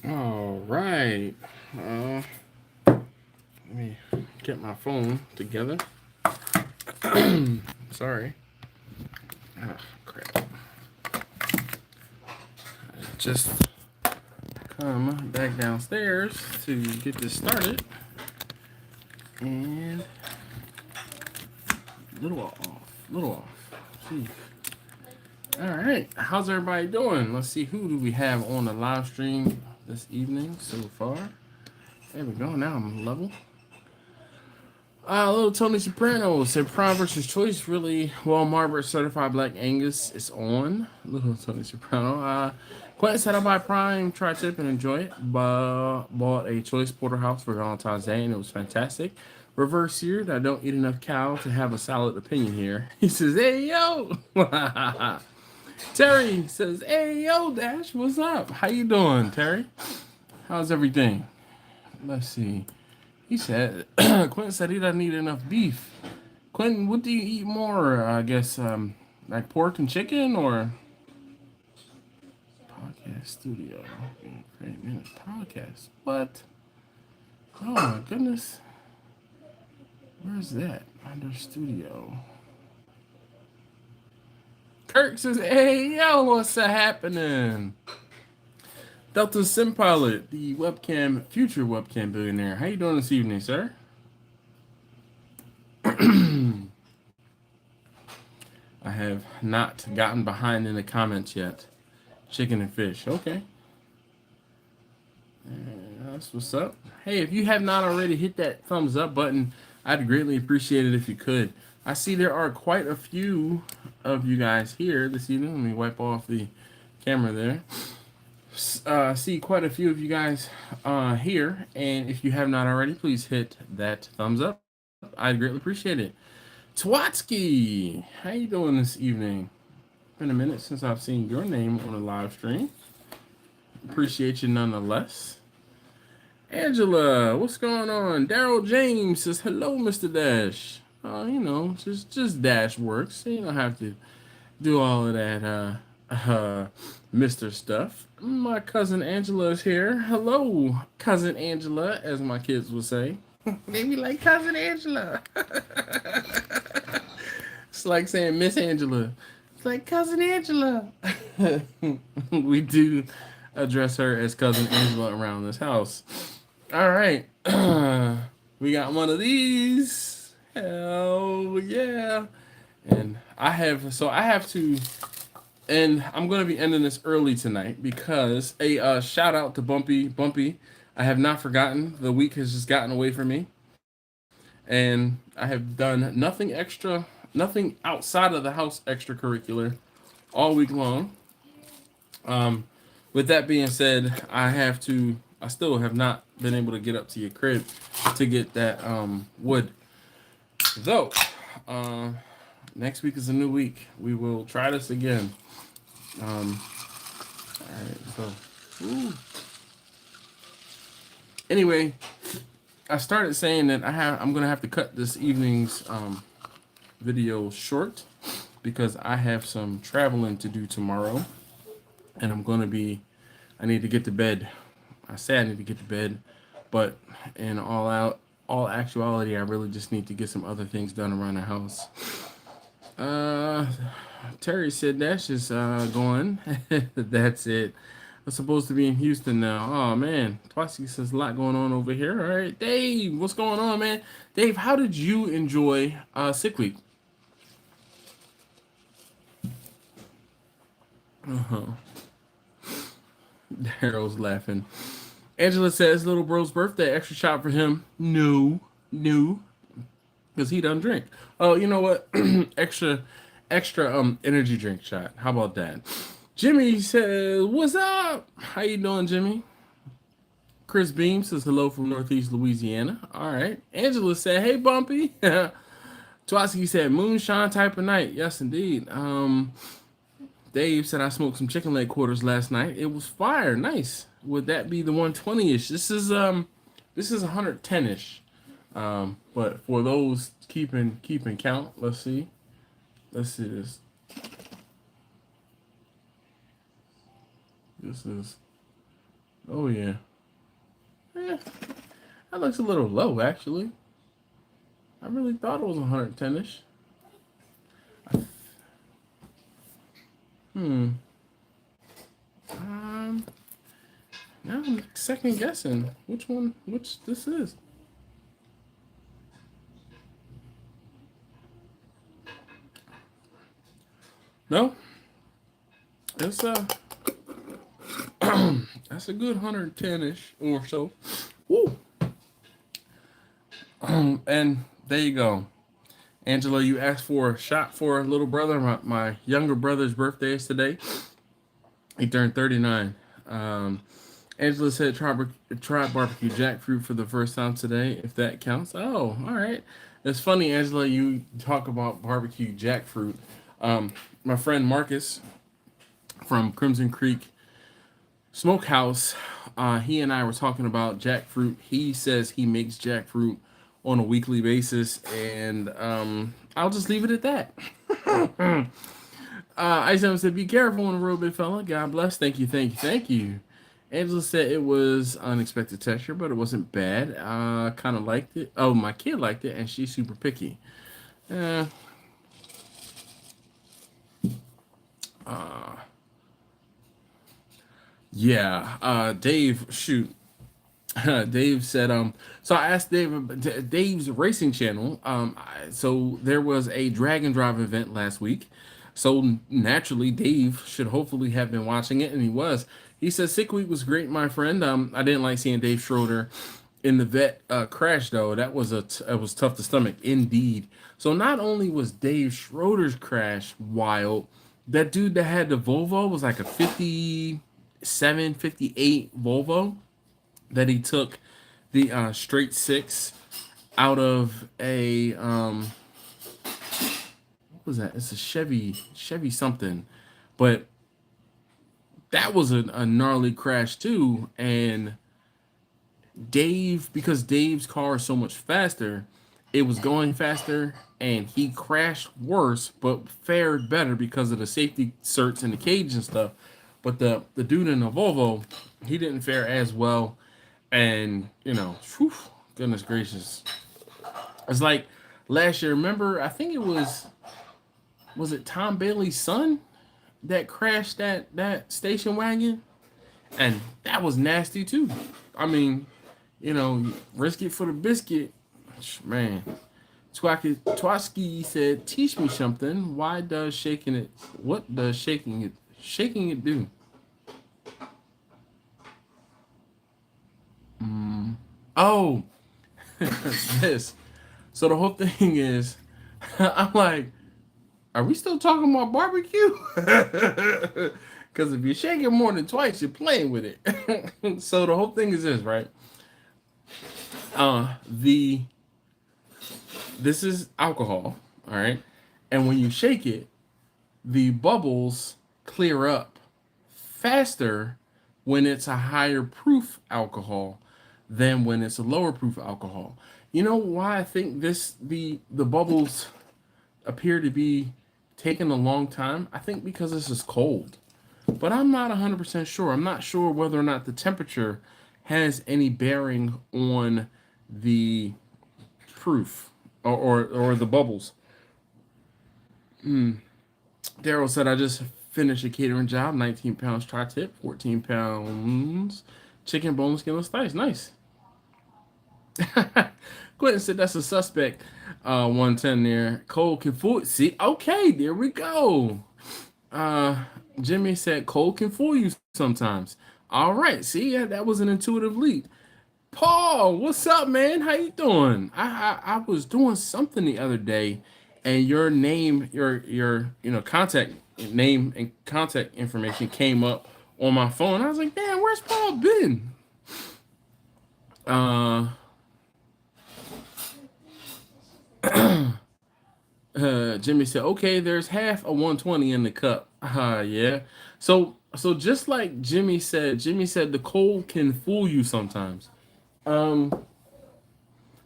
All right. Let me get my phone together. Sorry. Oh, crap. Just come back downstairs to get this started. And little off. Little off. Jeez. All right. How's everybody doing? Let's see. Who do we have on the live stream this evening so far? There we go. Now I'm level. Little Tony Soprano said Prime versus Choice really well. Margaret Certified Black Angus is on. Little Tony Soprano. Quentin said I buy Prime, try tip and enjoy it. Bought a Choice Porterhouse for Valentine's Day and it was fantastic. Reverse seared. I don't eat enough cow to have a solid opinion here. He says, "Hey yo." Terry says, "Hey yo, Dash, what's up? How you doing, Terry? How's everything?" Let's see. He said, Quentin said he doesn't eat enough beef. Quentin, what do you eat more? I guess, like pork and chicken or podcast studio? Great minute podcast. What? Oh my goodness. Where's that? Under studio. Kirk says, "Hey yo, what's happening?" Delta Sim Pilot, the future webcam billionaire. How you doing this evening, sir? I have not gotten behind in the comments yet. Chicken and fish. Okay. That's what's up. Hey, if you have not already hit that thumbs up button, I'd greatly appreciate it if you could. I see there are quite a few of you guys here this evening. Let me wipe off the camera there. See quite a few of you guys here, and if you have not already, please hit that thumbs up. I'd greatly appreciate it. Twatsky, how you doing this evening? Been a minute since I've seen your name on a live stream. Appreciate you nonetheless. Angela, what's going on? Daryl James says hello, Mr. Dash. Just Dash works. You don't have to do all of that Mr. Stuff. My cousin Angela is here. Hello, cousin Angela, as my kids would say. They be like, cousin Angela. It's like saying Miss Angela. It's like cousin Angela. We do address her as cousin Angela around this house. All right. We got one of these. Hell yeah. And I have to, and I'm going to be ending this early tonight because a shout out to Bumpy. I have not forgotten. The week has just gotten away from me. And I have done nothing outside of the house extracurricular all week long. With that being said, I still have not been able to get up to your crib to get that wood. Though, next week is a new week. We will try this again. All right, so, anyway, I started saying that I'm gonna have to cut this evening's video short because I have some traveling to do tomorrow, and I need to get to bed. I say I need to get to bed, but in all actuality, I really just need to get some other things done around the house. Terry said Dash is going. That's it. I'm supposed to be in Houston now. Oh man, Twasky says a lot going on over here. All right, Dave, what's going on, man? Dave, how did you enjoy sick week? Daryl's laughing. Angela says little bro's birthday, extra shot for him. No, because he doesn't drink. Oh, you know what? extra energy drink shot. How about that? Jimmy says, "What's up? How you doing, Jimmy?" Chris Beam says hello from Northeast Louisiana. All right. Angela said, "Hey, Bumpy." Twaski said, "Moonshine type of night." Yes, indeed. Dave said I smoked some chicken leg quarters last night. It was fire. Nice. Would that be the 120-ish? This is 110-ish. But for those keeping count, let's see this. This is Oh yeah. Eh, that looks a little low actually. I really thought it was 110-ish. Hmm. Um. Now I'm second guessing which this is. No, it's that's a good 110-ish or so. Woo. And there you go. Angela, you asked for a shot for a little brother. My younger brother's birthday is today. He turned 39. Angela said try barbecue jackfruit for the first time today, if that counts. Oh, all right. It's funny, Angela, you talk about barbecue jackfruit. My friend Marcus from Crimson Creek Smokehouse, he and I were talking about jackfruit. He says he makes jackfruit on a weekly basis, and I'll just leave it at that. Ice said, "Be careful on the road, big fella. God bless. Thank you, thank you, thank you." Angela said it was unexpected texture, but it wasn't bad. Kind of liked it. Oh, my kid liked it, and she's super picky. Uh, yeah. Dave, shoot. Dave said, so I asked Dave's racing channel. So there was a drag and drive event last week. So naturally, Dave should hopefully have been watching it, and he was. He said, "Sick week was great, my friend. I didn't like seeing Dave Schroeder in the vet crash, though. That was it was tough to stomach, indeed. So not only was Dave Schroeder's crash wild, that dude that had the Volvo was like a 57, 58 Volvo that he took the straight six out of a what was that? It's a Chevy something, but that was a gnarly crash too. And Dave, because Dave's car is so much faster, it was going faster, and he crashed worse, but fared better because of the safety certs and the cage and stuff. But the dude in the Volvo, he didn't fare as well. And, whew, goodness gracious. It's like last year, remember, I think it was it Tom Bailey's son that crashed that station wagon? And that was nasty too. I mean, risk it for the biscuit. Man. Twaski said, "Teach me something. What does shaking it do?" Oh, this. So the whole thing is, I'm like, are we still talking about barbecue? Because if you shake it more than twice, you're playing with it. So the whole thing is this, right? This is alcohol, all right? And when you shake it, the bubbles clear up faster when it's a higher proof alcohol than when it's a lower proof alcohol. You know why I think the bubbles appear to be taking a long time? I think because this is cold. But I'm not 100% sure. I'm not sure whether or not the temperature has any bearing on the proof or the bubbles. Daryl said, "I just finished a catering job, 19 pounds tri-tip, 14 pounds chicken boneless skinless thighs. Nice." Quentin said, "That's a suspect." 110 there. Cole can fool. See, okay, there we go. Jimmy said, "Cole can fool you sometimes." All right, see, yeah, that was an intuitive lead. Paul, what's up, man? How you doing? I was doing something the other day, and your name, your contact name and contact information came up on my phone. I was like, "Damn, where's Paul been?" Uh, Jimmy said, "Okay, there's half a 120 in the cup." Yeah. So just like Jimmy said the cold can fool you sometimes. Um,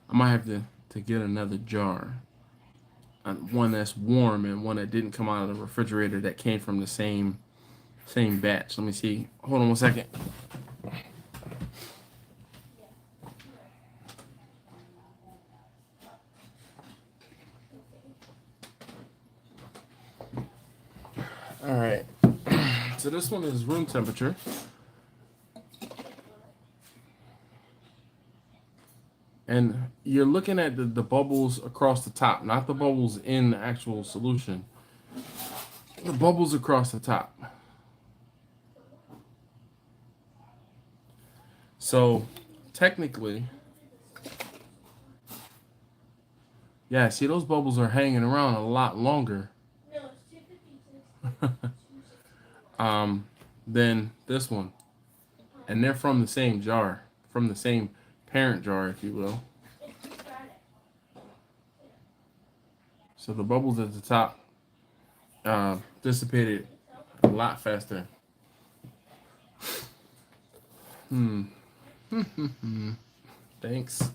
I might have to get another jar, one that's warm and one that didn't come out of the refrigerator that came from the same batch. Let me see. Hold on one second. so this one is room temperature. And you're looking at the bubbles across the top, not the bubbles in the actual solution. The bubbles across the top. So technically, yeah, see those bubbles are hanging around a lot longer than this one. And they're from the same jar, from the same parent jar, if you will. So the bubbles at the top dissipated a lot faster. Thanks.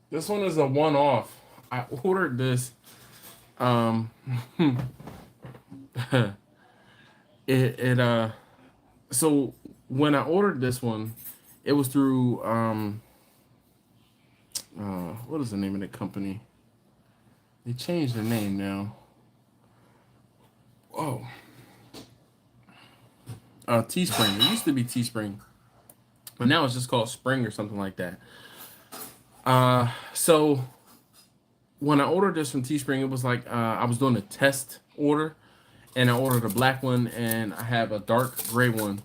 This one is a one-off. I ordered this. So when I ordered this one, it was through what is the name of the company? They changed their name now. Oh. Teespring. It used to be Teespring, but now it's just called Spring or something like that. So when I ordered this from Teespring, it was like I was doing a test order, and I ordered a black one, and I have a dark gray one,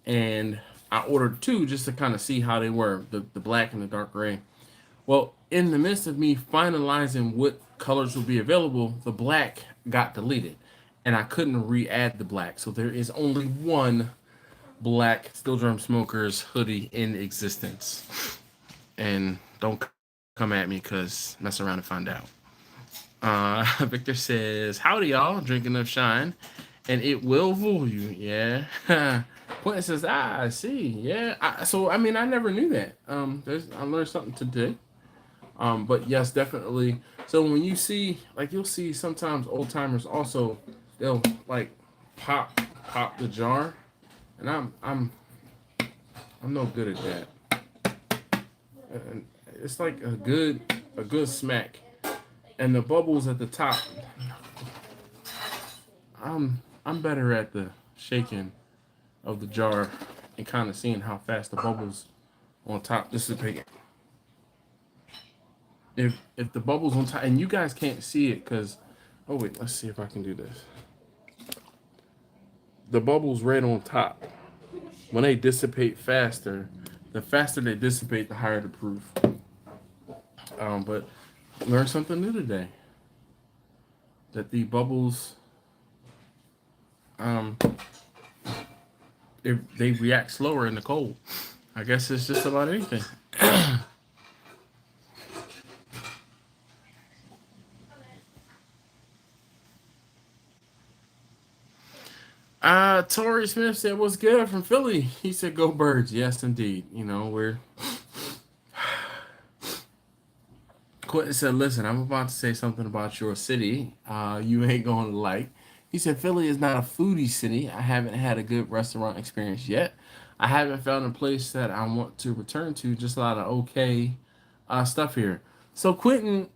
and I ordered two just to kind of see how they were, the black and the dark gray. Well, in the midst of me finalizing what colors will be available, the black got deleted, and I couldn't re-add the black. So there is only one black Still Drum Smokers hoodie in existence. And don't come at me, because mess around and find out. Victor says, howdy, y'all. Drink enough shine, and it will fool you. Yeah. Quentin says, I see. Yeah. I mean, I never knew that. I learned something today. But yes, definitely. So when you see, like, you'll see sometimes old timers also, they'll like pop the jar, and I'm no good at that. And it's like a good smack, and the bubbles at the top. I'm better at the shaking of the jar and kind of seeing how fast the bubbles on top dissipate. If the bubbles on top, and you guys can't see it because, oh wait, let's see if I can do this. The bubbles right on top, when they dissipate faster, the faster they dissipate, the higher the proof. But learned something new today. That the bubbles, they react slower in the cold. I guess it's just about anything. Tori Smith said, what's good from Philly? He said, go Birds. Yes, indeed. You know, we're... Quentin said, listen, I'm about to say something about your city you ain't going to like. He said, Philly is not a foodie city. I haven't had a good restaurant experience yet. I haven't found a place that I want to return to. Just a lot of okay stuff here. So, Quentin,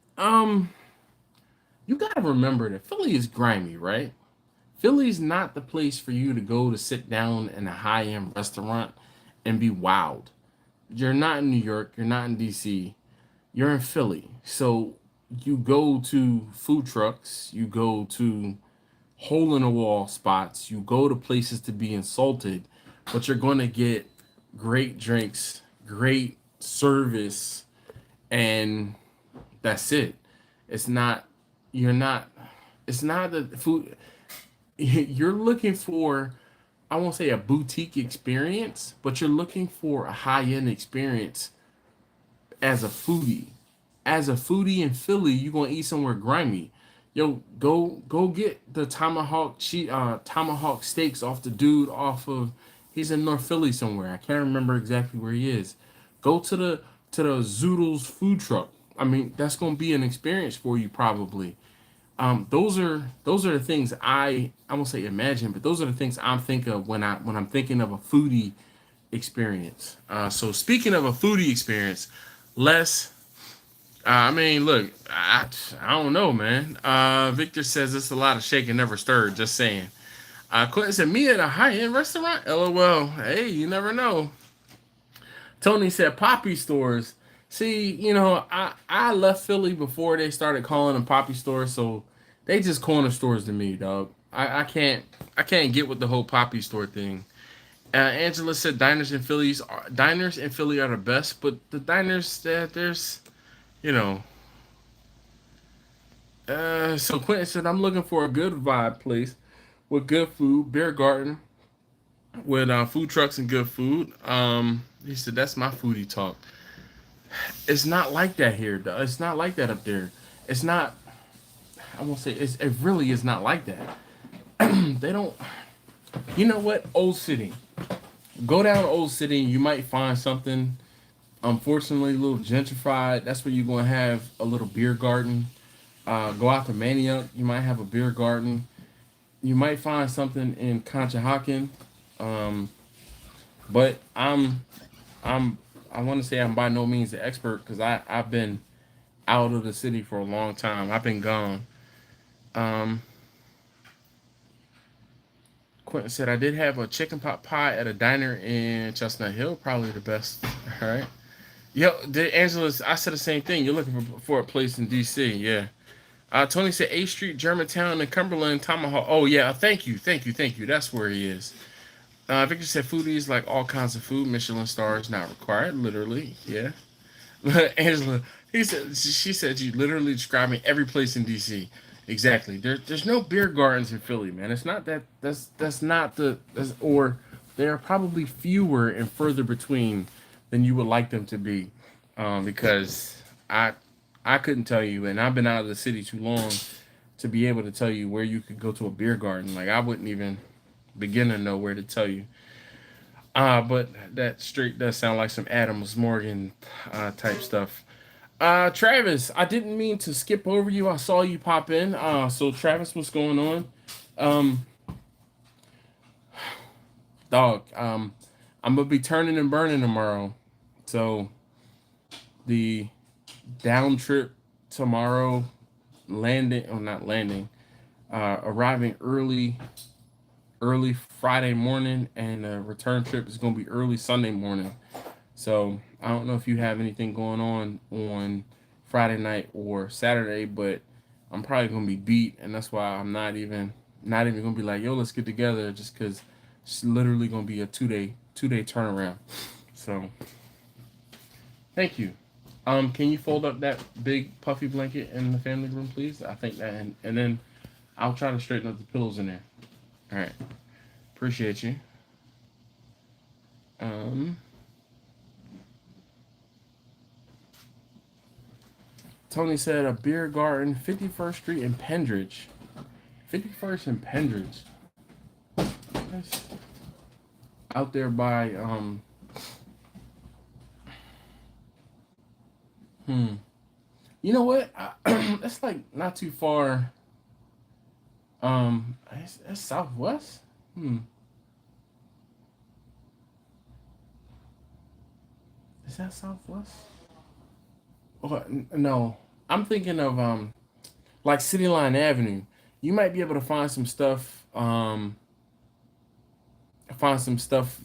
you got to remember that Philly is grimy, right? Philly's not the place for you to go to sit down in a high-end restaurant and be wowed. You're not in New York. You're not in D.C. You're in Philly. So you go to food trucks. You go to hole-in-the-wall spots. You go to places to be insulted. But you're going to get great drinks, great service, and that's it. It's not the food... You're looking for, I won't say a boutique experience, but you're looking for a high-end experience as a foodie. As a foodie in Philly, you're going to eat somewhere grimy. Yo, go get the tomahawk steaks off the dude he's in North Philly somewhere. I can't remember exactly where he is. Go to the Zoodles food truck. I mean, that's going to be an experience for you probably. Those are the things I won't say imagine, but those are the things I'm thinking of when I'm thinking of a foodie experience. So speaking of a foodie experience, Les, I mean, look, I don't know, man. Victor says it's a lot of shake and never stirred. Just saying. Quentin said, me at a high end restaurant? LOL. Hey, you never know. Tony said, poppy stores. See, I left Philly before they started calling them poppy stores, so they just corner stores to me, dog. I can't get with the whole poppy store thing. Angela said diners in Philly are the best, but the diners that there's you know. So Quentin said I'm looking for a good vibe place with good food, beer garden with food trucks and good food. He said that's my foodie talk. It's not like that here, though. It's not like that up there. It's not. I won't say it really is not like that. They don't. You know what? Old City. Go down to Old City and you might find something. Unfortunately, a little gentrified. That's where you're gonna have a little beer garden. Go out to Manioc. You might have a beer garden. You might find something in Conshohocken. Um, but I'm I want to say I'm by no means an expert because I've been out of the city for a long time. I've been gone. Um, Quentin said I did have a chicken pot pie at a diner in Chestnut Hill. Probably the best. All right. Yo, Angela, I said the same thing. You're looking for a place in D.C. Yeah. Tony said A Street, Germantown, and Cumberland, Tomahawk. Oh yeah, thank you. That's where he is. Victor said foodies like all kinds of food. Michelin stars not required. Literally, yeah. Angela, she said you literally describing every place in DC. Exactly. There's no beer gardens in Philly, man. It's not that. That's not the. Or they are probably fewer and further between than you would like them to be, because I couldn't tell you, and I've been out of the city too long to be able to tell you where you could go to a beer garden. Like I wouldn't even begin to know where to tell you. But that straight does sound like some Adams Morgan type stuff. Travis, I didn't mean to skip over you. I saw you pop in. So Travis, what's going on? Um, dog. I'm gonna be turning and burning tomorrow. So the down trip tomorrow, landing or not landing, arriving early Friday morning, and the return trip is gonna be early Sunday morning. So I don't know if you have anything going on Friday night or Saturday, but I'm probably gonna be beat, and that's why I'm not even gonna be like, yo, let's get together, just because it's literally gonna be a two day turnaround. So thank you. Can you fold up that big puffy blanket in the family room, please? I think that, and then I'll try to straighten up the pillows in there. All right, appreciate you. Um, Tony said a beer garden, 51st Street in Pendridge. 51st and Pendridge. That's out there by hmm. You know what? That's like not too far. That's Southwest. Hmm. Is that Southwest? Oh, no. I'm thinking of like City Line Avenue. You might be able to find some stuff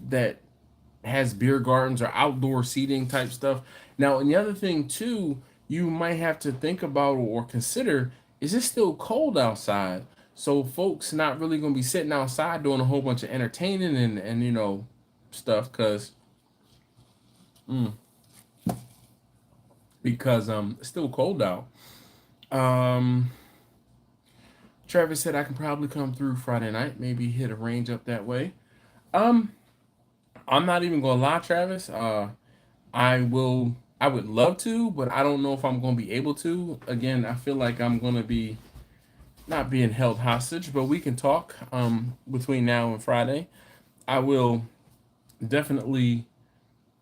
that has beer gardens or outdoor seating type stuff. Now, and the other thing too, you might have to think about or consider, is it still cold outside? So folks not really gonna be sitting outside doing a whole bunch of entertaining and stuff mm, because it's still cold out. Um, Travis said I can probably come through Friday night, maybe hit a range up that way. Um, I'm not even gonna lie, Travis. I would love to, but I don't know if I'm gonna be able to. Again, I feel like I'm gonna be not being held hostage, but we can talk between now and Friday. I will definitely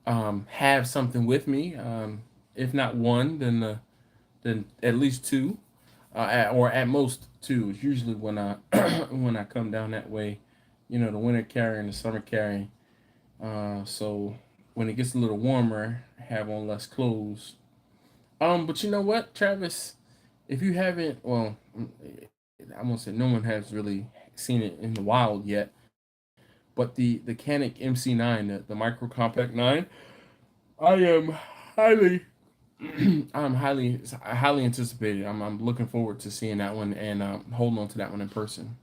have something with me. If not one, then at least two, or at most two. Is usually when I when I come down that way. The winter carry and the summer carry. So when it gets a little warmer, have on less clothes. But you know what, Travis? If you haven't, well, I won't say no one has really seen it in the wild yet. But the Canik MC9, the Micro Compact 9, I am highly I'm highly anticipated. I'm looking forward to seeing that one and holding on to that one in person.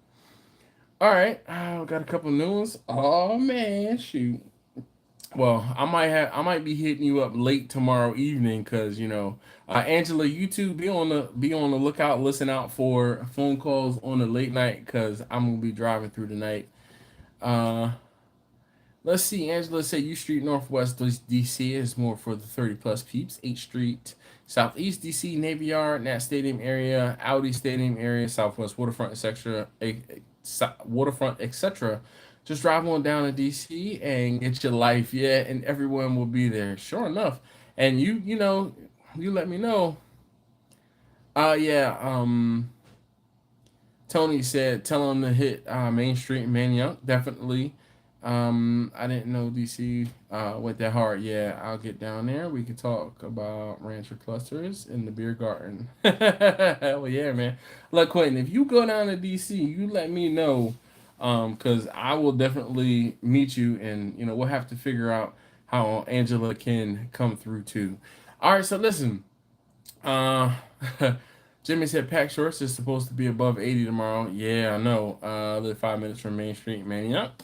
All right, got a couple new ones. Oh man, shoot. Well, I might be hitting you up late tomorrow evening because Angela, you too be on the lookout, listen out for phone calls on the late night because I'm gonna be driving through the night. Uh, let's see. Angela said U Street Northwest DC is more for the 30 plus peeps. 8th Street Southeast DC Navy Yard, Nat Stadium area, Audi Stadium area, Southwest Waterfront, etc. Waterfront, etc. Just drive on down to DC and get your life, yeah, and everyone will be there. Sure enough, and you let me know. Yeah. Tony said, tell him to hit Main Street in Manioc. Definitely. I didn't know DC went that hard. Yeah, I'll get down there. We could talk about rancher clusters in the beer garden. Well, yeah, man. Look, Quentin, if you go down to DC, you let me know, because I will definitely meet you, and we'll have to figure out how Angela can come through too. All right, so listen. Uh, Jimmy said pack shorts is supposed to be above 80 tomorrow. Yeah, I know. I live 5 minutes from Main Street, man. Yep.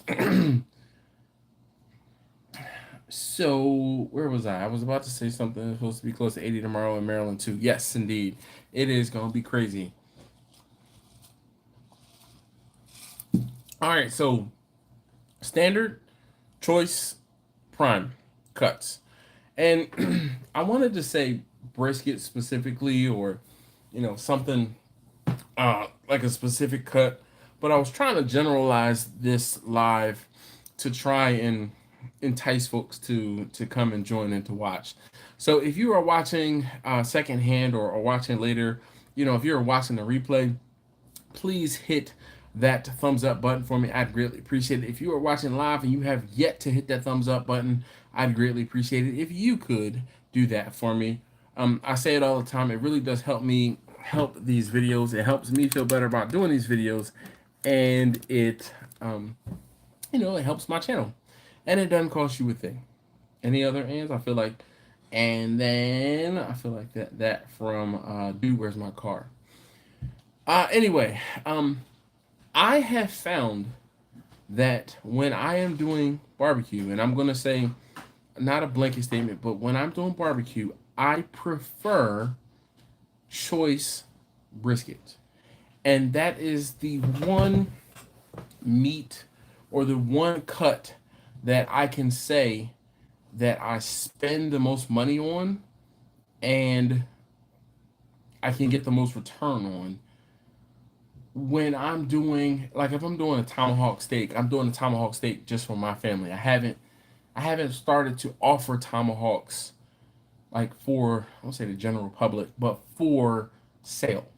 So where was I? I was about to say something. It's supposed to be close to 80 tomorrow in Maryland too. Yes, indeed. It is gonna be crazy. All right, so standard, choice, prime cuts. And I wanted to say brisket specifically, or something like a specific cut, but I was trying to generalize this live to try and entice folks to come and join and to watch. So if you are watching secondhand, or watching later, if you're watching the replay, please hit that thumbs up button for me. I'd greatly appreciate it. If you are watching live and you have yet to hit that thumbs up button, I'd greatly appreciate it if you could do that for me. I say it all the time. It really does help me help these videos. It helps me feel better about doing these videos, and it helps my channel, and it doesn't cost you a thing. Any other ands? I feel like, and then I feel like that from dude, where's my car? Anyway, I have found that when I am doing barbecue, and I'm gonna say not a blanket statement, but when I'm doing barbecue, I prefer choice brisket. And that is the one meat, or the one cut, that I can say that I spend the most money on, and I can get the most return on. When I'm doing, like, if I'm doing a tomahawk steak, I'm doing a tomahawk steak just for my family. I haven't started to offer tomahawks, like, for, I won't say the general public, but for sale.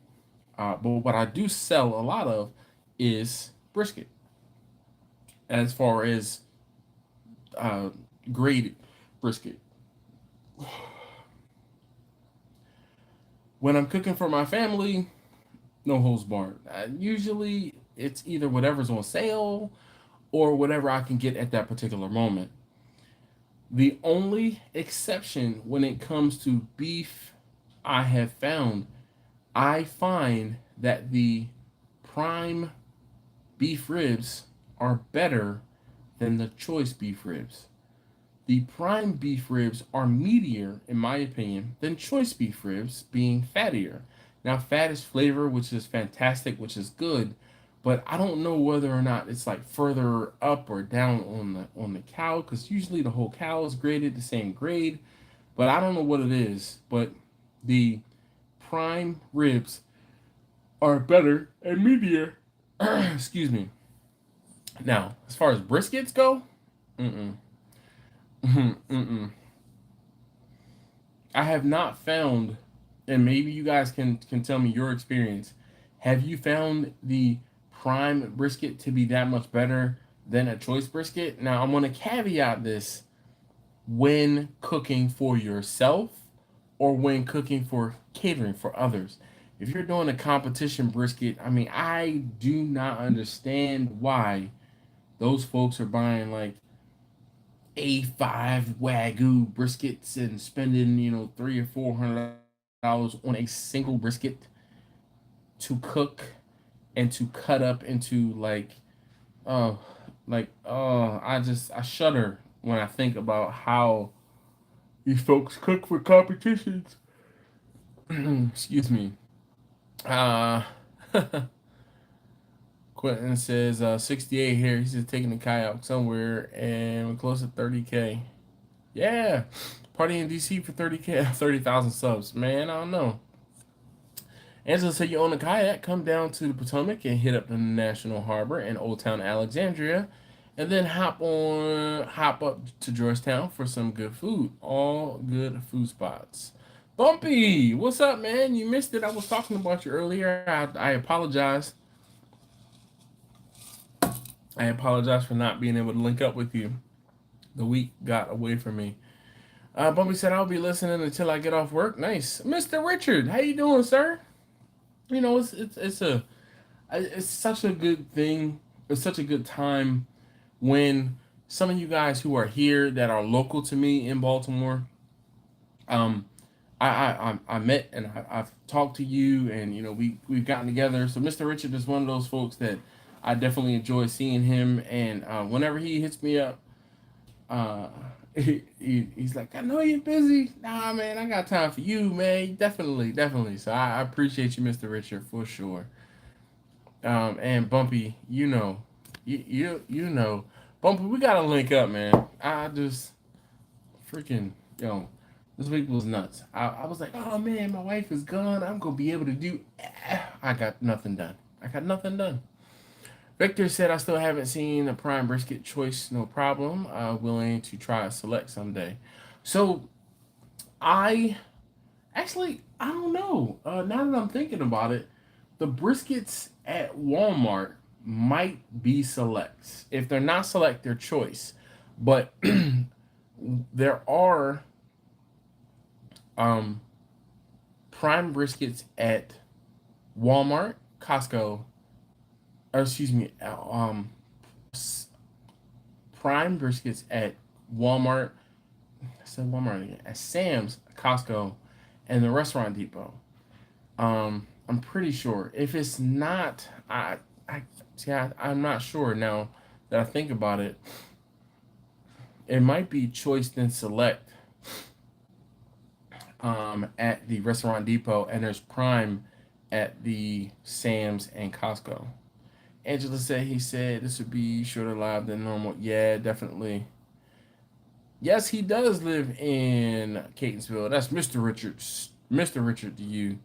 But what I do sell a lot of is brisket, as far as uh, graded brisket. When I'm cooking for my family, no holds barred. Usually, it's either whatever's on sale or whatever I can get at that particular moment. The only exception when it comes to beef I have found, I find that the prime beef ribs are better than the choice beef ribs. The prime beef ribs are meatier, in my opinion, than choice beef ribs, being fattier. Now, fat is flavor, which is fantastic, which is good, but I don't know whether or not it's like further up or down on the cow, because usually the whole cow is graded the same grade, but I don't know what it is. But the prime ribs are better and meatier. Excuse me. Now, as far as briskets go, mm-mm. Mm-mm. I have not found, and maybe you guys can tell me your experience. Have you found the prime brisket to be that much better than a choice brisket? Now, I'm going to caveat this: when cooking for yourself or when cooking for catering for others. If you're doing a competition brisket, I mean, I do not understand why those folks are buying like A5 Wagyu briskets and spending, three or $400 on a single brisket to cook and to cut up into uh I shudder when I think about how these folks cook for competitions. Excuse me. Uh Quentin says 68 here. He's just taking a kayak somewhere and we're close to 30K. Yeah. Party in DC for 30K, 30,000 subs. Man, I don't know. Angela said you own a kayak, come down to the Potomac and hit up the National Harbor in Old Town Alexandria, and then hop up to Georgetown for some good food. All good food spots. Bumpy, what's up, man? You missed it. I was talking about you earlier. I apologize. I apologize for not being able to link up with you. The week got away from me. Bumpy said I'll be listening until I get off work. Nice, Mr. Richard. How you doing, sir? It's such a good thing. It's such a good time when some of you guys who are here that are local to me in Baltimore, um, I met and I've talked to you, and we've gotten together. So Mr. Richard is one of those folks that I definitely enjoy seeing him, and whenever he hits me up, uh, he's like, I know you're busy. Nah, man, I got time for you, man. Definitely, definitely. So I appreciate you, Mr. Richard, for sure. And Bumpy, Bumpy, we gotta link up, man. I just freaking, this week was nuts. I was like, oh man, my wife is gone. I'm gonna be able to do. I got nothing done. I got nothing done. Victor said I still haven't seen a prime brisket choice. No problem. Willing to try a select someday. So I I don't know. Now that I'm thinking about it, the briskets at Walmart might be selects. If they're not select, they're choice. But there are um, prime briskets at Walmart, Costco, or excuse me, prime briskets at Walmart. I said Walmart again. At Sam's, Costco, and the Restaurant Depot. I'm pretty sure. If it's not, I'm not sure now that I think about it. It might be choice then select at the Restaurant Depot, and there's Prime at the Sam's and Costco. Angela said he said this would be shorter live than normal. Yeah, definitely. Yes, he does live in Catonsville. That's Mr. Richards. Mr. Richard to you.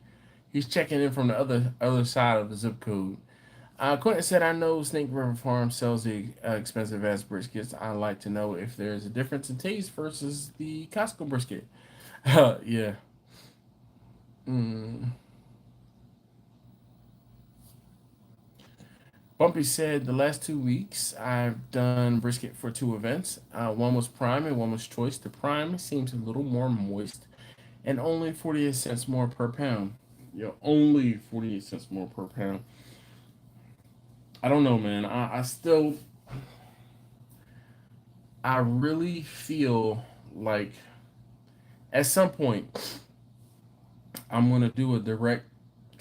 He's checking in from the other side of the zip code. Quentin said, I know Snake River Farm sells the expensive ass briskets. I'd like to know if there's a difference in taste versus the Costco brisket. Yeah. Mm. Bumpy said, the last 2 weeks I've done brisket for two events. One was prime and one was choice. The prime seems a little more moist and only 48 cents more per pound. Only 48 cents more per pound. I don't know, man. I really feel like at some point I'm gonna do a direct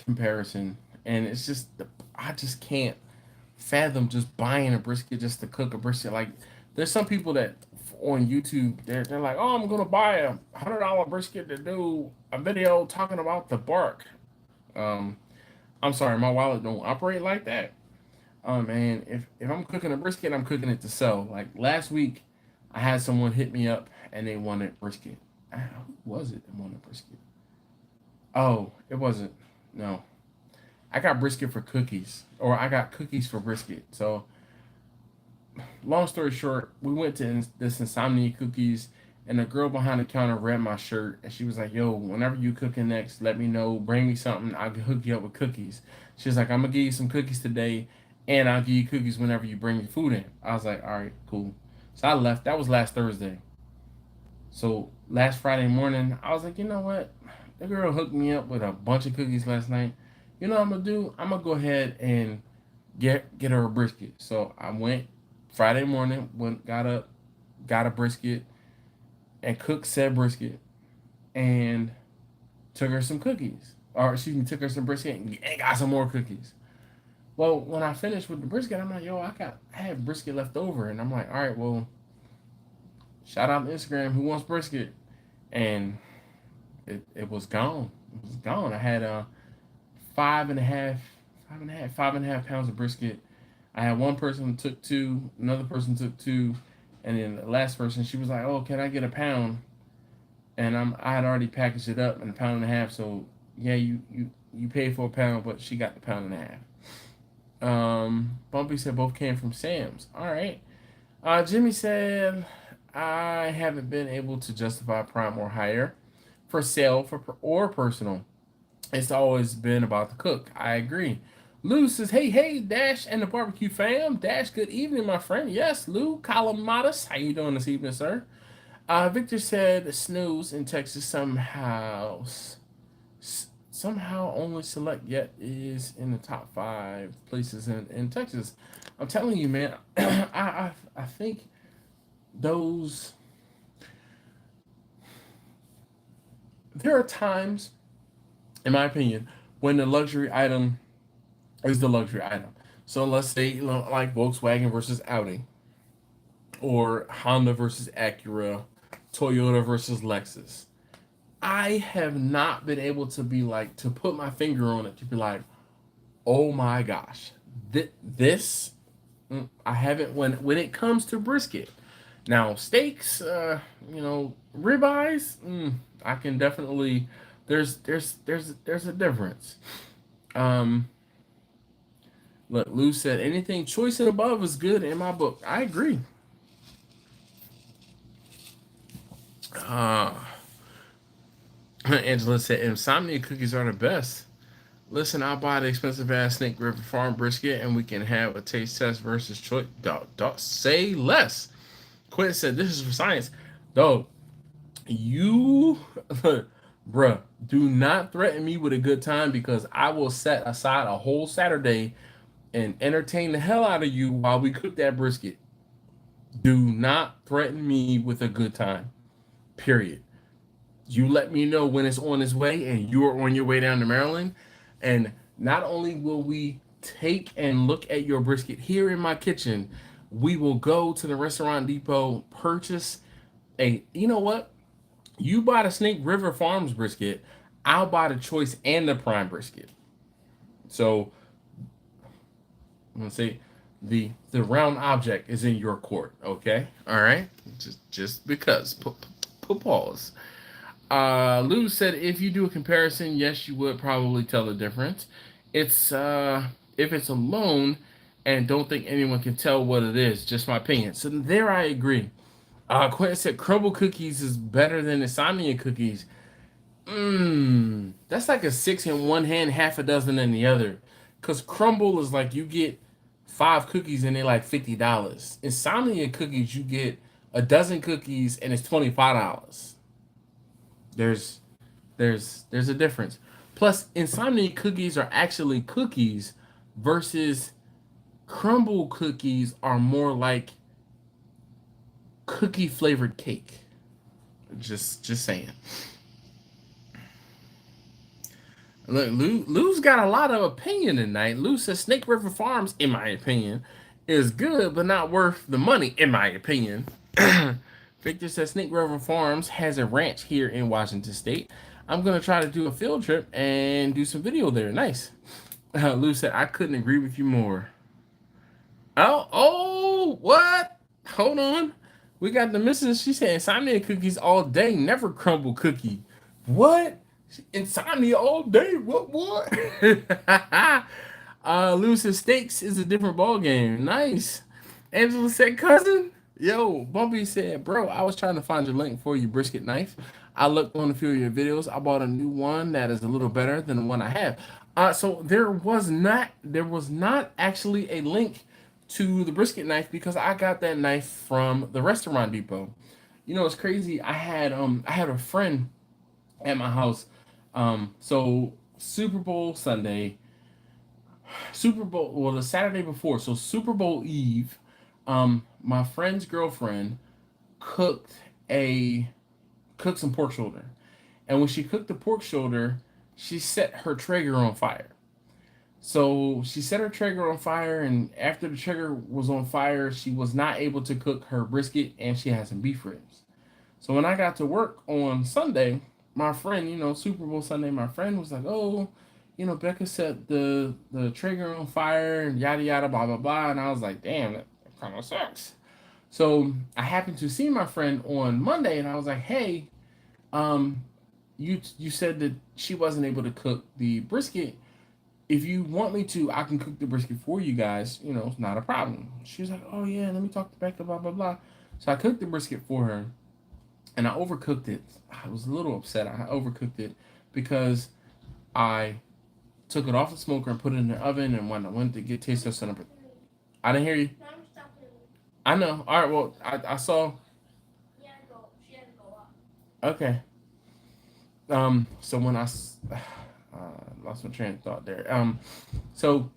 comparison, and it's just I just can't fathom just buying a brisket just to cook a brisket. Like there's some people that on YouTube they're like, oh, I'm gonna buy $100 brisket to do a video talking about the bark. Um, I'm sorry, my wallet don't operate like that. And if I'm cooking a brisket, I'm cooking it to sell. Like last week, I had someone hit me up and they wanted brisket. Who was it that wanted brisket? Oh, it wasn't. No, I got brisket for cookies, or I got cookies for brisket. So, long story short, we went to this Insomnia Cookies, and the girl behind the counter read my shirt, and she was like, "Yo, whenever you cooking next, let me know. Bring me something. I'll hook you up with cookies." She was like, "I'm gonna give you some cookies today, and I'll give you cookies whenever you bring your food in." I was like, "All right, cool." So I left. That was last Thursday. So last Friday morning, I was like, you know what? the girl hooked me up with a bunch of cookies last night. You know what I'm gonna do? I'm gonna go ahead and get her a brisket. So I went Friday morning, got up, got a brisket, and cooked said brisket, and took her some cookies. Or excuse me, took her some brisket and got some more cookies. Well, when I finished with the brisket, I'm like, yo, I had brisket left over, and I'm like, all right, well, shout out to Instagram, who wants brisket? And it was gone. It was gone. I had five and a half, 5.5 pounds of brisket. I had one person who took two, another person took two, and then the last person, she was like, "Oh, can I get a pound?" And I had already packaged it up in a pound and a half. So yeah, you paid for a pound, but she got the pound and a half. Bumpy said both came from Sam's. All right. Jimmy said I haven't been able to justify prime or higher for sale or personal. It's always been about the cook. I agree. Lou says, hey, Dash and the barbecue fam. Dash, good evening, my friend. Yes, Lou Calamatas. How you doing this evening, sir? Victor said snooze in Texas somehow only select yet is in the top 5 places in Texas. I'm telling you, man, I think those there are times, in my opinion, when the luxury item is the luxury item. So let's say, you know, like Volkswagen versus Audi, or Honda versus Acura, Toyota versus Lexus. I have not been able to be like, to put my finger on it, to be like, oh my gosh, this I haven't. When it comes to brisket. Now steaks, you know, ribeyes, I can definitely. There's a difference. Um, Look, Lou said anything choice and above is good in my book. I agree. Uh, Angela said insomnia cookies are the best. Listen, I'll buy the expensive ass Snake River Farm brisket and we can have a taste test versus choice. Dog, say less. Quinn said this is for science. Dog, you, bruh, do not threaten me with a good time because I will set aside a whole Saturday and entertain the hell out of you while we cook that brisket. Do not threaten me with a good time. Period. You let me know when it's on its way and you are on your way down to Maryland. And not only will we take and look at your brisket here in my kitchen, we will go to the Restaurant Depot, purchase you know what? You buy the Snake River Farms brisket, I'll buy the choice and the prime brisket. So I'm gonna say the round object is in your court, okay? All right, just because. Pause. Lou said if you do a comparison, yes, you would probably tell the difference. It's if it's alone and don't think anyone can tell what it is. Just my opinion. So there, I agree. Quentin said crumble cookies is better than insomnia cookies. That's like a 6 in one hand, half a dozen in the other. Cause crumble is like you get 5 cookies and they're like $50. Insomnia cookies, you get a dozen cookies and it's $25. There's there's a difference. Plus, insomnia cookies are actually cookies versus crumble cookies are more like cookie flavored cake. Just saying. Look, Lou's got a lot of opinion tonight. Lou says Snake River Farms, in my opinion, is good but not worth the money, in my opinion. Victor says Snake River Farms has a ranch here in Washington State. I'm gonna try to do a field trip and do some video there. Nice. Lou said I couldn't agree with you more. Oh, what? Hold on. We got the missus. She said insomnia cookies all day, never crumble cookie. What? Insomnia all day? What? Lou said steaks is a different ball game. Nice. Angela said cousin. Yo, Bumpy said, bro, I was trying to find your link for your brisket knife. I looked on a few of your videos. I bought a new one that is a little better than the one I have. So there was not actually a link to the brisket knife because I got that knife from the Restaurant Depot. You know, it's crazy. I had a friend at my house So Super Bowl Sunday, Super Bowl, well, the Saturday before, so Super Bowl Eve, my friend's girlfriend cooked a cooked some pork shoulder, and when she cooked the pork shoulder, she set her Traeger on fire. So she set her Traeger on fire, and after the Traeger was on fire, she was not able to cook her brisket, and she had some beef ribs. So when I got to work on Sunday, my friend, Super Bowl Sunday, my friend was like, "Oh, Becca set the Traeger on fire, and yada yada, blah blah blah," and I was like, "Damn, that kind of sucks." So I happened to see my friend on Monday, and I was like, "Hey, um, you said that she wasn't able to cook the brisket. If you want me to, I can cook the brisket for you guys. It's not a problem." She was like, "Oh yeah, let me talk to Becca, blah blah blah." So I cooked the brisket for her, and I overcooked it. I was a little upset. I overcooked it because I took it off the smoker and put it in the oven. And when I went to get taste test number, I didn't hear you. I know. All right. Well, I saw. Okay. So when lost my train of thought there. So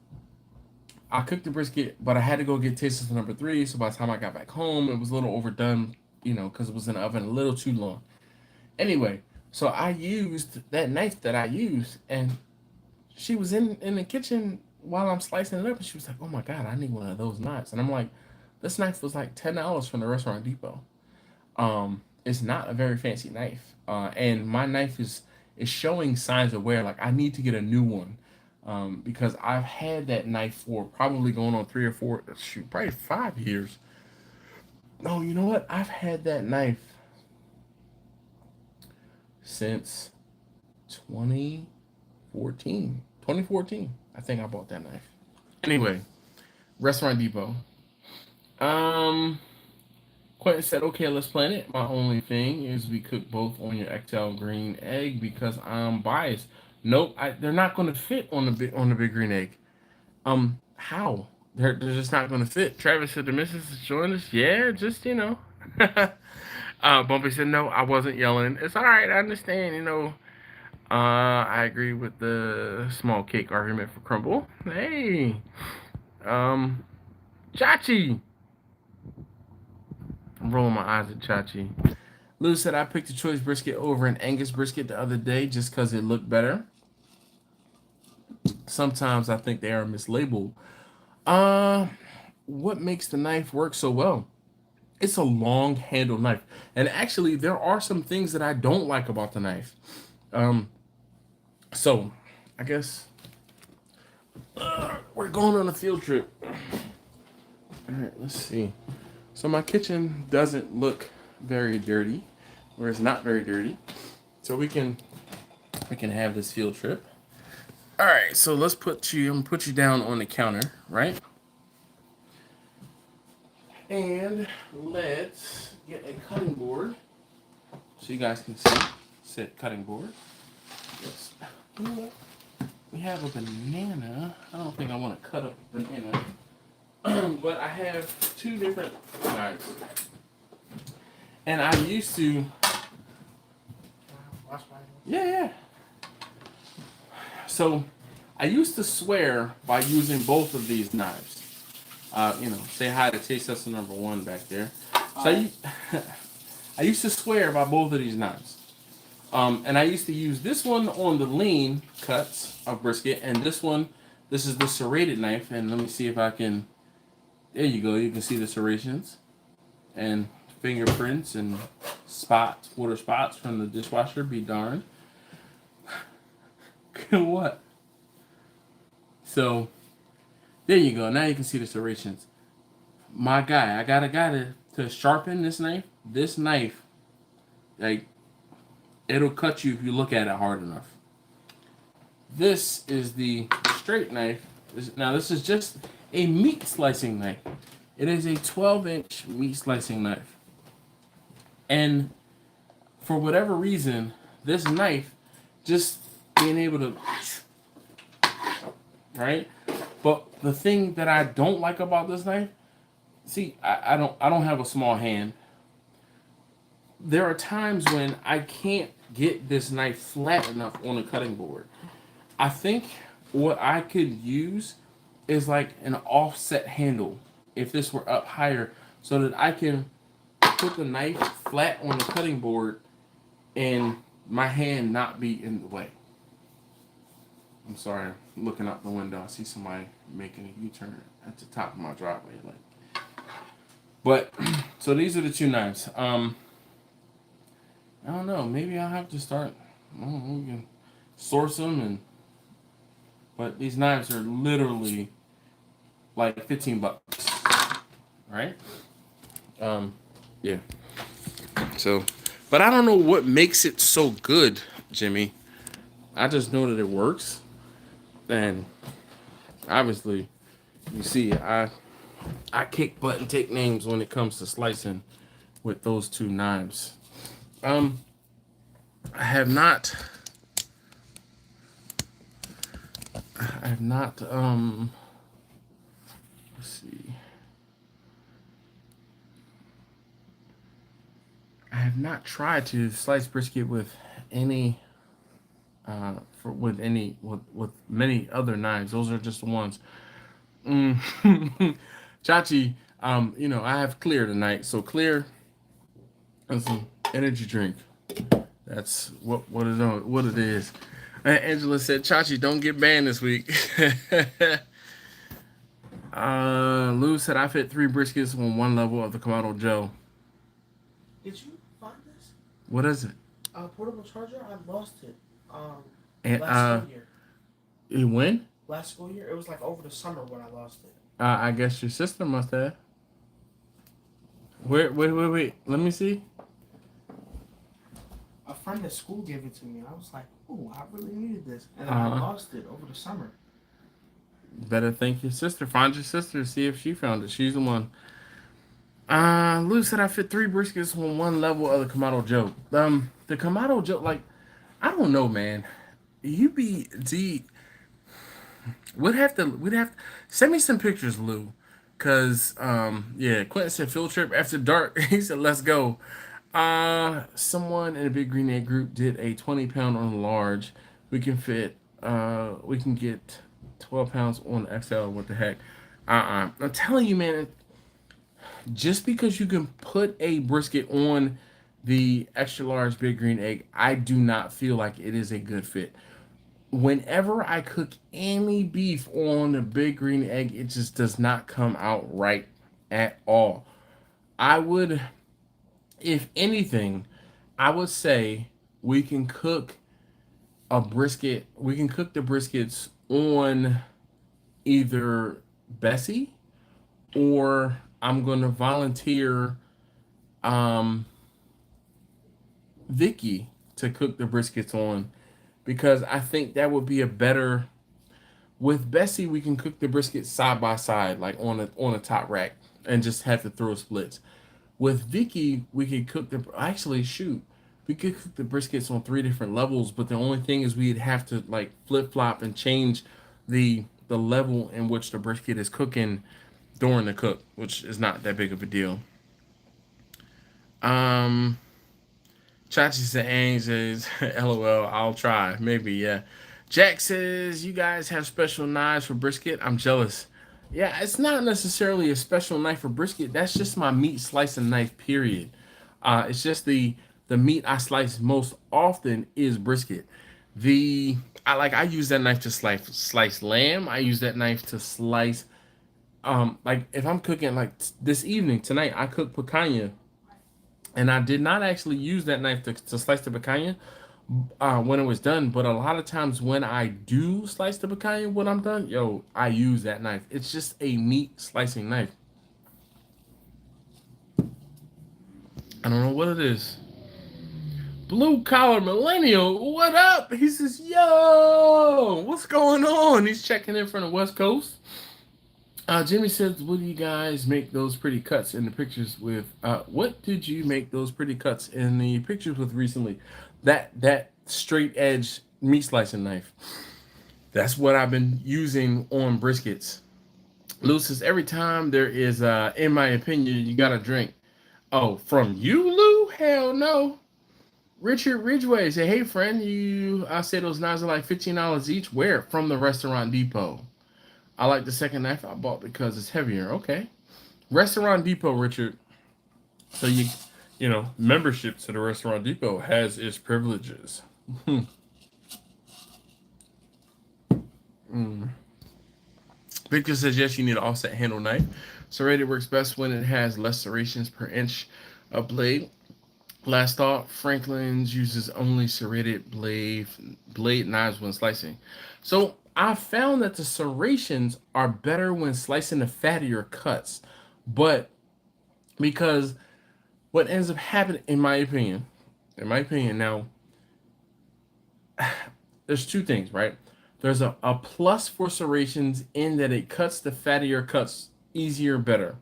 I cooked the brisket, but I had to go get taste test number 3. So by the time I got back home, it was a little overdone. Because it was in the oven a little too long. Anyway, so I used that knife that I used, and she was in the kitchen while I'm slicing it up, and she was like, "Oh my god, I need one of those knives." And I'm like, "This knife was like $10 from the Restaurant Depot. It's not a very fancy knife, and my knife is showing signs of wear. Like I need to get a new one, because I've had that knife for probably going on 3 or 4, shoot, probably 5 years. No, you know what? I've had that knife since 2014. 2014. I think I bought that knife. Anyway, Restaurant Depot. Um, Quentin said, "Okay, let's plan it. My only thing is we cook both on your XL green egg because I'm biased." Nope, they're not going to fit on the big green egg. How? They're just not going to fit. Travis said the missus is joining us. Yeah, just Bumpy said, "No, I wasn't yelling. It's all right. I understand. I agree with the small cake argument for crumble. Hey, um, Chachi. I'm rolling my eyes at Chachi. Lou said I picked a choice brisket over an Angus brisket the other day just because it looked better. Sometimes I think they are mislabeled. Uh, what makes the knife work so well? It's a long handle knife, and actually, there are some things that I don't like about the knife. Um, so I guess we're going on a field trip. All right, let's see. So my kitchen doesn't look very dirty, or it's not very dirty. So we can have this field trip. All right, so let's I'm gonna put you down on the counter, right? And let's get a cutting board so you guys can see. Set cutting board. Yes. You know what? We have a banana. I don't think I want to cut up a banana. But I have 2 different knives. And I used to. Yeah, yeah. So I used to swear by using both of these knives. Say hi to taste tester number 1 back there. So I used to swear by both of these knives. And I used to use this one on the lean cuts of brisket, and this is the serrated knife. And let me see if I can. There you go. You can see the serrations and fingerprints and spots, water spots from the dishwasher. Be darned. What? So there you go. Now you can see the serrations. My guy, I got a guy to sharpen this knife. This knife, like, it'll cut you if you look at it hard enough. This is the straight knife. Now this is just a meat slicing knife. It is a 12-inch meat slicing knife. And for whatever reason, this knife just being able to, right? But the thing that I don't like about this knife, see, I don't have a small hand. There are times when I can't get this knife flat enough on the cutting board. I think what I could use is like an offset handle if this were up higher so that I can put the knife flat on the cutting board and my hand not be in the way. I'm sorry, I'm looking out the window. I see somebody making a U-turn at the top of my driveway. But so these are the two knives. I don't know. Maybe I'll have to start. I don't know, we can source them but these knives are literally like $15, right? Yeah. So, but I don't know what makes it so good, Jimmy. I just know that it works, and obviously, you see, I kick butt and take names when it comes to slicing with those two knives. I have not. Let's see. I have not tried to slice brisket with any, with many other knives. Those are just the ones. Chachi, I have Clear tonight, so Clear and some energy drink. That's what it is. Angela said, Chachi, don't get banned this week. Lou said, I fit 3 briskets on one level of the Kamado Joe. Did you find this? What is it? Portable charger. I lost it. Last school year. When? Last school year. It was like over the summer when I lost it. I guess your sister must have. Wait. Let me see. A friend at school gave it to me. I was like, "Oh, I really needed this," and then I lost it over the summer. Better thank your sister. Find your sister. See if she found it. She's the one. Lou said I fit 3 briskets on one level of the Kamado Joe. The Kamado Joe, like, I don't know, man. We'd have to send me some pictures, Lou. Cause Quentin said field trip after dark. He said let's go. Someone in a Big Green Egg group did a 20-pound on a large. We can get 12 pounds on XL. What the heck? I'm telling you, man. Just because you can put a brisket on the extra large Big Green Egg, I do not feel like it is a good fit. Whenever I cook any beef on the Big Green Egg, it just does not come out right at all. I would, if anything, I would say we can cook a brisket. We can cook the briskets on either Bessie or I'm going to volunteer Vicky to cook the briskets on, because I think that would be a better. With Bessie, we can cook the brisket side by side, like on a top rack, and just have to throw splits. With Vicky, we could cook we could cook the briskets on 3 different levels, but the only thing is we'd have to like flip flop and change the level in which the brisket is cooking during the cook, which is not that big of a deal. Chachi said, Ang says, LOL, I'll try. Maybe, yeah. Jack says, you guys have special knives for brisket. I'm jealous. Yeah, it's not necessarily a special knife for brisket. That's just my meat slicing knife, period. It's just the meat I slice most often is brisket. I use that knife to slice lamb. I use that knife to slice like if I'm cooking like this evening tonight, I cooked picanha, and I did not actually use that knife to slice the picanha when it was done. But a lot of times when I do slice the picanha when I'm done, I use that knife. It's just a meat slicing knife. I don't know what it is. Blue collar millennial, what up? He says, yo, what's going on? He's checking in from the West Coast. Jimmy says, what do you guys make those pretty cuts in the pictures with? What did you make those pretty cuts in the pictures with recently? That straight edge meat slicing knife. That's what I've been using on briskets. Lou says, every time there is, in my opinion, you got to drink. Oh, from you, Lou? Hell no. Richard Ridgway say, "Hey friend, I say those knives are like $15 each. Where? From the Restaurant Depot. I like the second knife I bought because it's heavier." Okay, Restaurant Depot, Richard. So membership to the Restaurant Depot has its privileges. mm. Victor says, yes, you need an offset handle knife. Serrated works best when it has less serrations per inch of blade. Last thought, Franklin's uses only serrated blade knives when slicing. So I found that the serrations are better when slicing the fattier cuts. But because what ends up happening, in my opinion, now, there's two things, right? There's a plus for serrations in that it cuts the fattier cuts easier, better.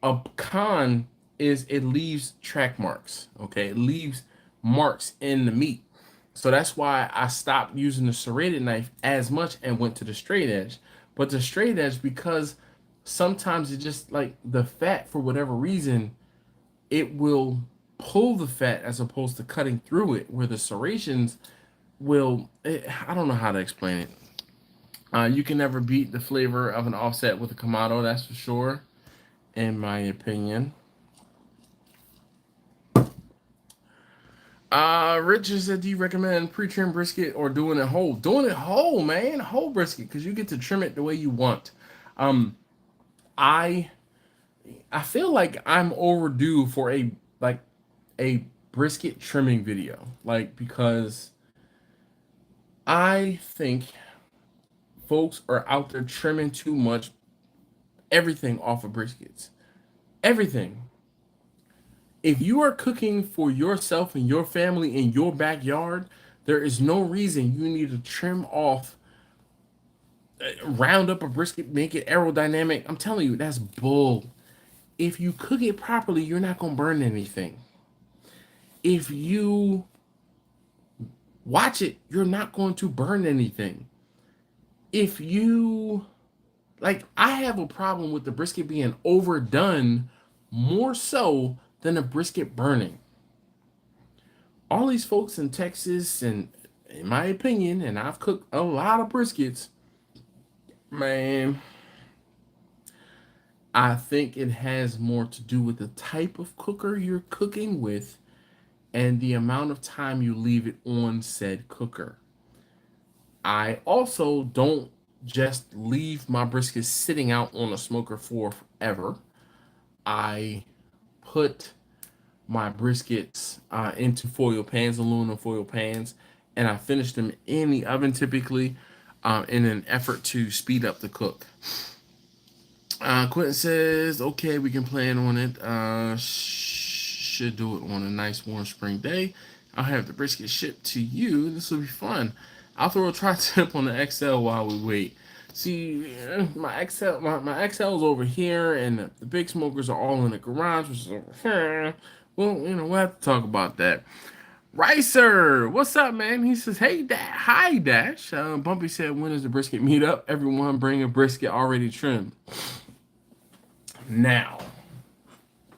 A con is it leaves track marks. Okay, it leaves marks in the meat. So that's why I stopped using the serrated knife as much and went to the straight edge. But the straight edge, because sometimes it just like the fat, for whatever reason, it will pull the fat as opposed to cutting through it, where the serrations I don't know how to explain it. You can never beat the flavor of an offset with a Kamado, that's for sure, in my opinion. Richard said, do you recommend pre-trim brisket or doing it whole? Doing it whole, man, whole brisket, because you get to trim it the way you want. I feel like I'm overdue for a brisket trimming video, because I think folks are out there trimming too much everything off of briskets. Everything. If you are cooking for yourself and your family in your backyard, there is no reason you need to trim off, round up a brisket, make it aerodynamic. I'm telling you, that's bull. If you cook it properly, you're not going to burn anything. If you watch it, you're not going to burn anything. If you, I have a problem with the brisket being overdone more so than a brisket burning. All these folks in Texas, and in my opinion, and I've cooked a lot of briskets, man, I think it has more to do with the type of cooker you're cooking with and the amount of time you leave it on said cooker. I also don't just leave my brisket sitting out on a smoker for forever. I put my briskets into foil pans, aluminum foil pans, and I finish them in the oven typically in an effort to speed up the cook. Quentin says, okay, we can plan on it. Should do it on a nice warm spring day. I'll have the brisket shipped to you. This will be fun. I'll throw a tri-tip on the XL while we wait. See, my XL is over here, and the big smokers are all in the garage, which is over here. Well, we'll have to talk about that. Ricer, what's up, man? He says, hey, hi, Dash. Bumpy said, when is the brisket meetup? Everyone bring a brisket already trimmed. Now,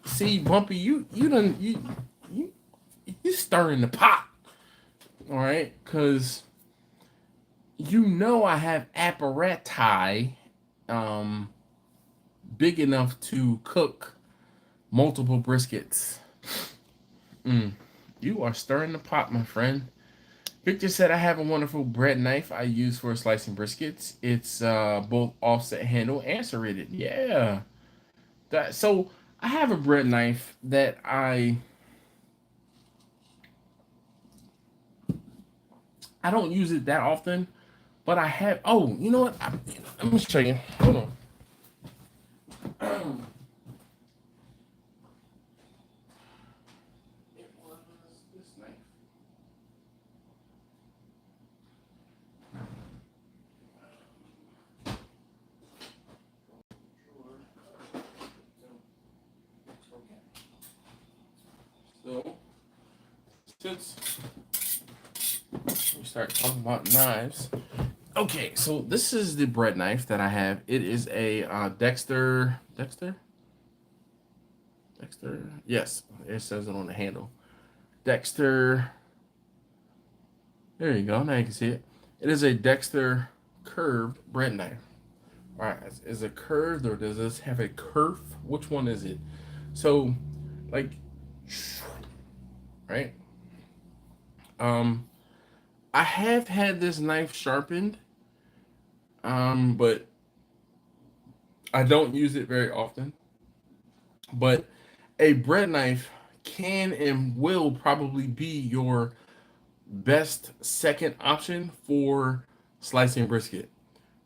see, Bumpy, you stirring the pot, all right? Because I have apparati big enough to cook multiple briskets. You are stirring the pot, my friend. Victor said, I have a wonderful bread knife I use for slicing briskets. It's both offset handle and serrated. Yeah. So I have a bread knife that I don't use it that often, but I have. Oh, you know what? Let me show you. Hold on. It was this knife. So, since we start talking about knives, okay, so this is the bread knife that I have. It is a Dexter. Yes, it says it on the handle. Dexter There you go. Now you can see it. It is a Dexter curved bread knife. All right, is it curved or does this have a kerf? Which one is it? So, like, right? Um, I have had this knife sharpened, but I don't use it very often. But a bread knife can and will probably be your best second option for slicing brisket.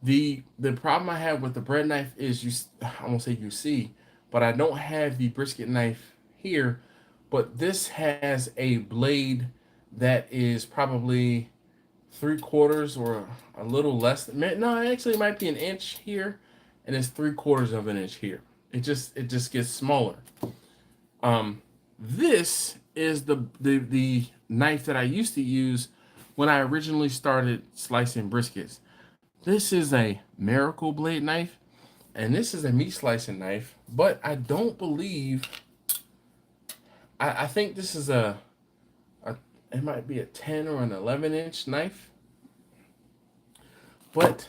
The problem I have with the bread knife is I won't say you see, but I don't have the brisket knife here, but this has a blade that is probably 3/4 or a little less. No, actually it might be an inch here, and it's 3/4 of an inch here. It just gets smaller. This is the knife that I used to use when I originally started slicing briskets. This is a Miracle Blade knife, and this is a meat slicing knife, but I don't believe, I think this is a, it might be a 10 or an 11-inch knife, but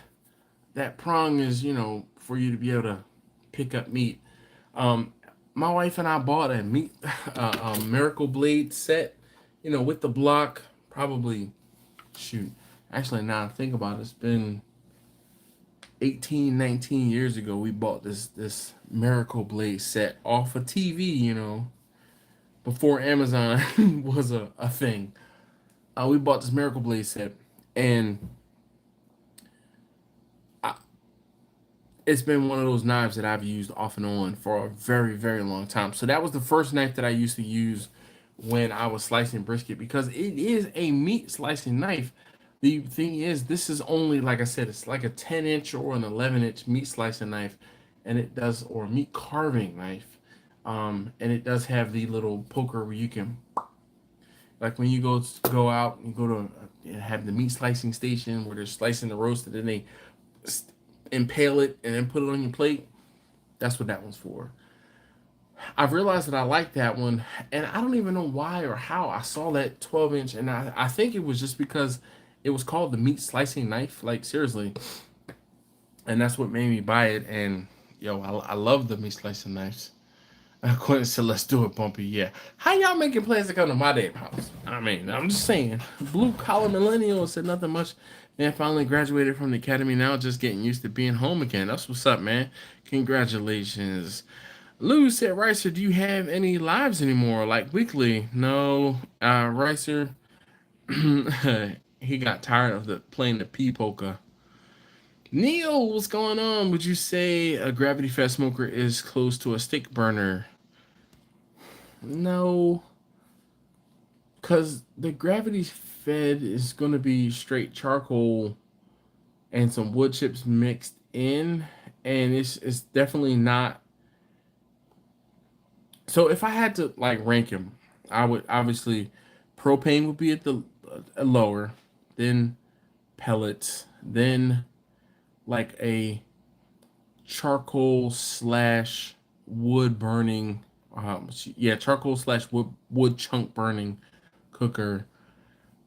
that prong is, for you to be able to pick up meat. Um, my wife and I bought a meat, Miracle Blade set, with the block, probably, shoot, actually now I think about it, it's been 18, 19 years ago. We bought this Miracle Blade set off a TV, before Amazon was a thing. We bought this Miracle Blade set, and it's been one of those knives that I've used off and on for a very, very long time. So that was the first knife that I used to use when I was slicing brisket, because it is a meat slicing knife. The thing is, this is only, like I said, it's like a 10-inch or an 11-inch meat slicing knife, and it does, or meat carving knife. And it does have the little poker where you can, like when you go out and go to have the meat slicing station where they're slicing the roast, and then they impale it and then put it on your plate. That's what that one's for. I've realized that I like that one, and I don't even know why or how I saw that 12-inch, and I think it was just because it was called the meat slicing knife, like seriously, and that's what made me buy it. And I love the meat slicing knives. Quentin said, "Let's do it, Bumpy." Yeah, how y'all making plans to come to my damn house? I mean, I'm just saying. Blue collar millennial said nothing much. Man, finally graduated from the academy. Now just getting used to being home again. That's what's up, man. Congratulations. Lou said, "Ricer, do you have any lives anymore, like weekly?" No, Ricer. He got tired of playing the pea polka. Neil, what's going on? Would you say a gravity fed smoker is close to a stick burner? No, because the gravity fed is going to be straight charcoal and some wood chips mixed in, and it's definitely not. So if I had to like rank them, I would obviously propane would be at the lower, then pellets, then like a charcoal slash wood burning, charcoal slash wood chunk burning cooker.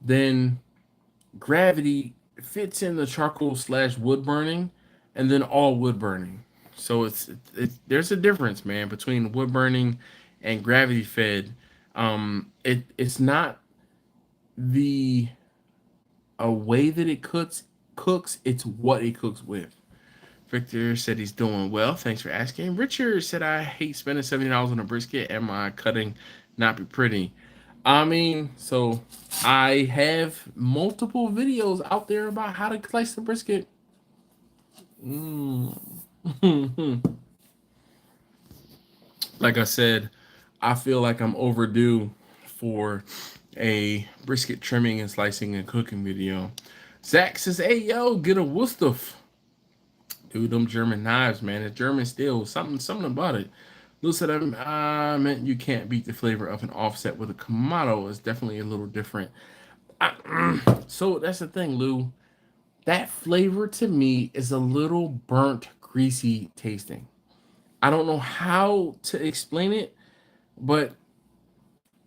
Then gravity fits in the charcoal slash wood burning, and then all wood burning. So there's a difference, man, between wood burning and gravity fed. It's not the a way that it cooks, it's what it cooks with. Victor said he's doing well. Thanks for asking. Richard said, I hate spending $70 on a brisket and my cutting not be pretty. I mean, so I have multiple videos out there about how to slice the brisket. Like I said, I feel like I'm overdue for a brisket trimming and slicing and cooking video. Zach says, hey, yo, get a Wusthof. Dude, them German knives, man. The German steel, something about it. Lou said, I meant you can't beat the flavor of an offset with a Kamado. It's definitely a little different. So that's the thing, Lou. That flavor to me is a little burnt, greasy tasting. I don't know how to explain it, but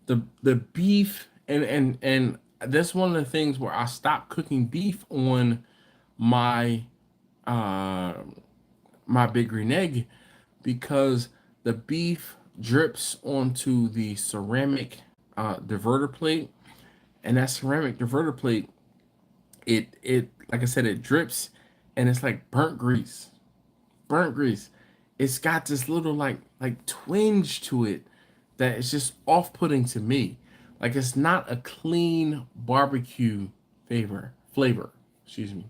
the beef and that's one of the things where I stopped cooking beef on my uh my big green egg, because the beef drips onto the ceramic diverter plate, and that ceramic diverter plate, it like I said, it drips, and it's like burnt grease. It's got this little like twinge to it that is just off-putting to me. Like, it's not a clean barbecue flavor. Excuse me.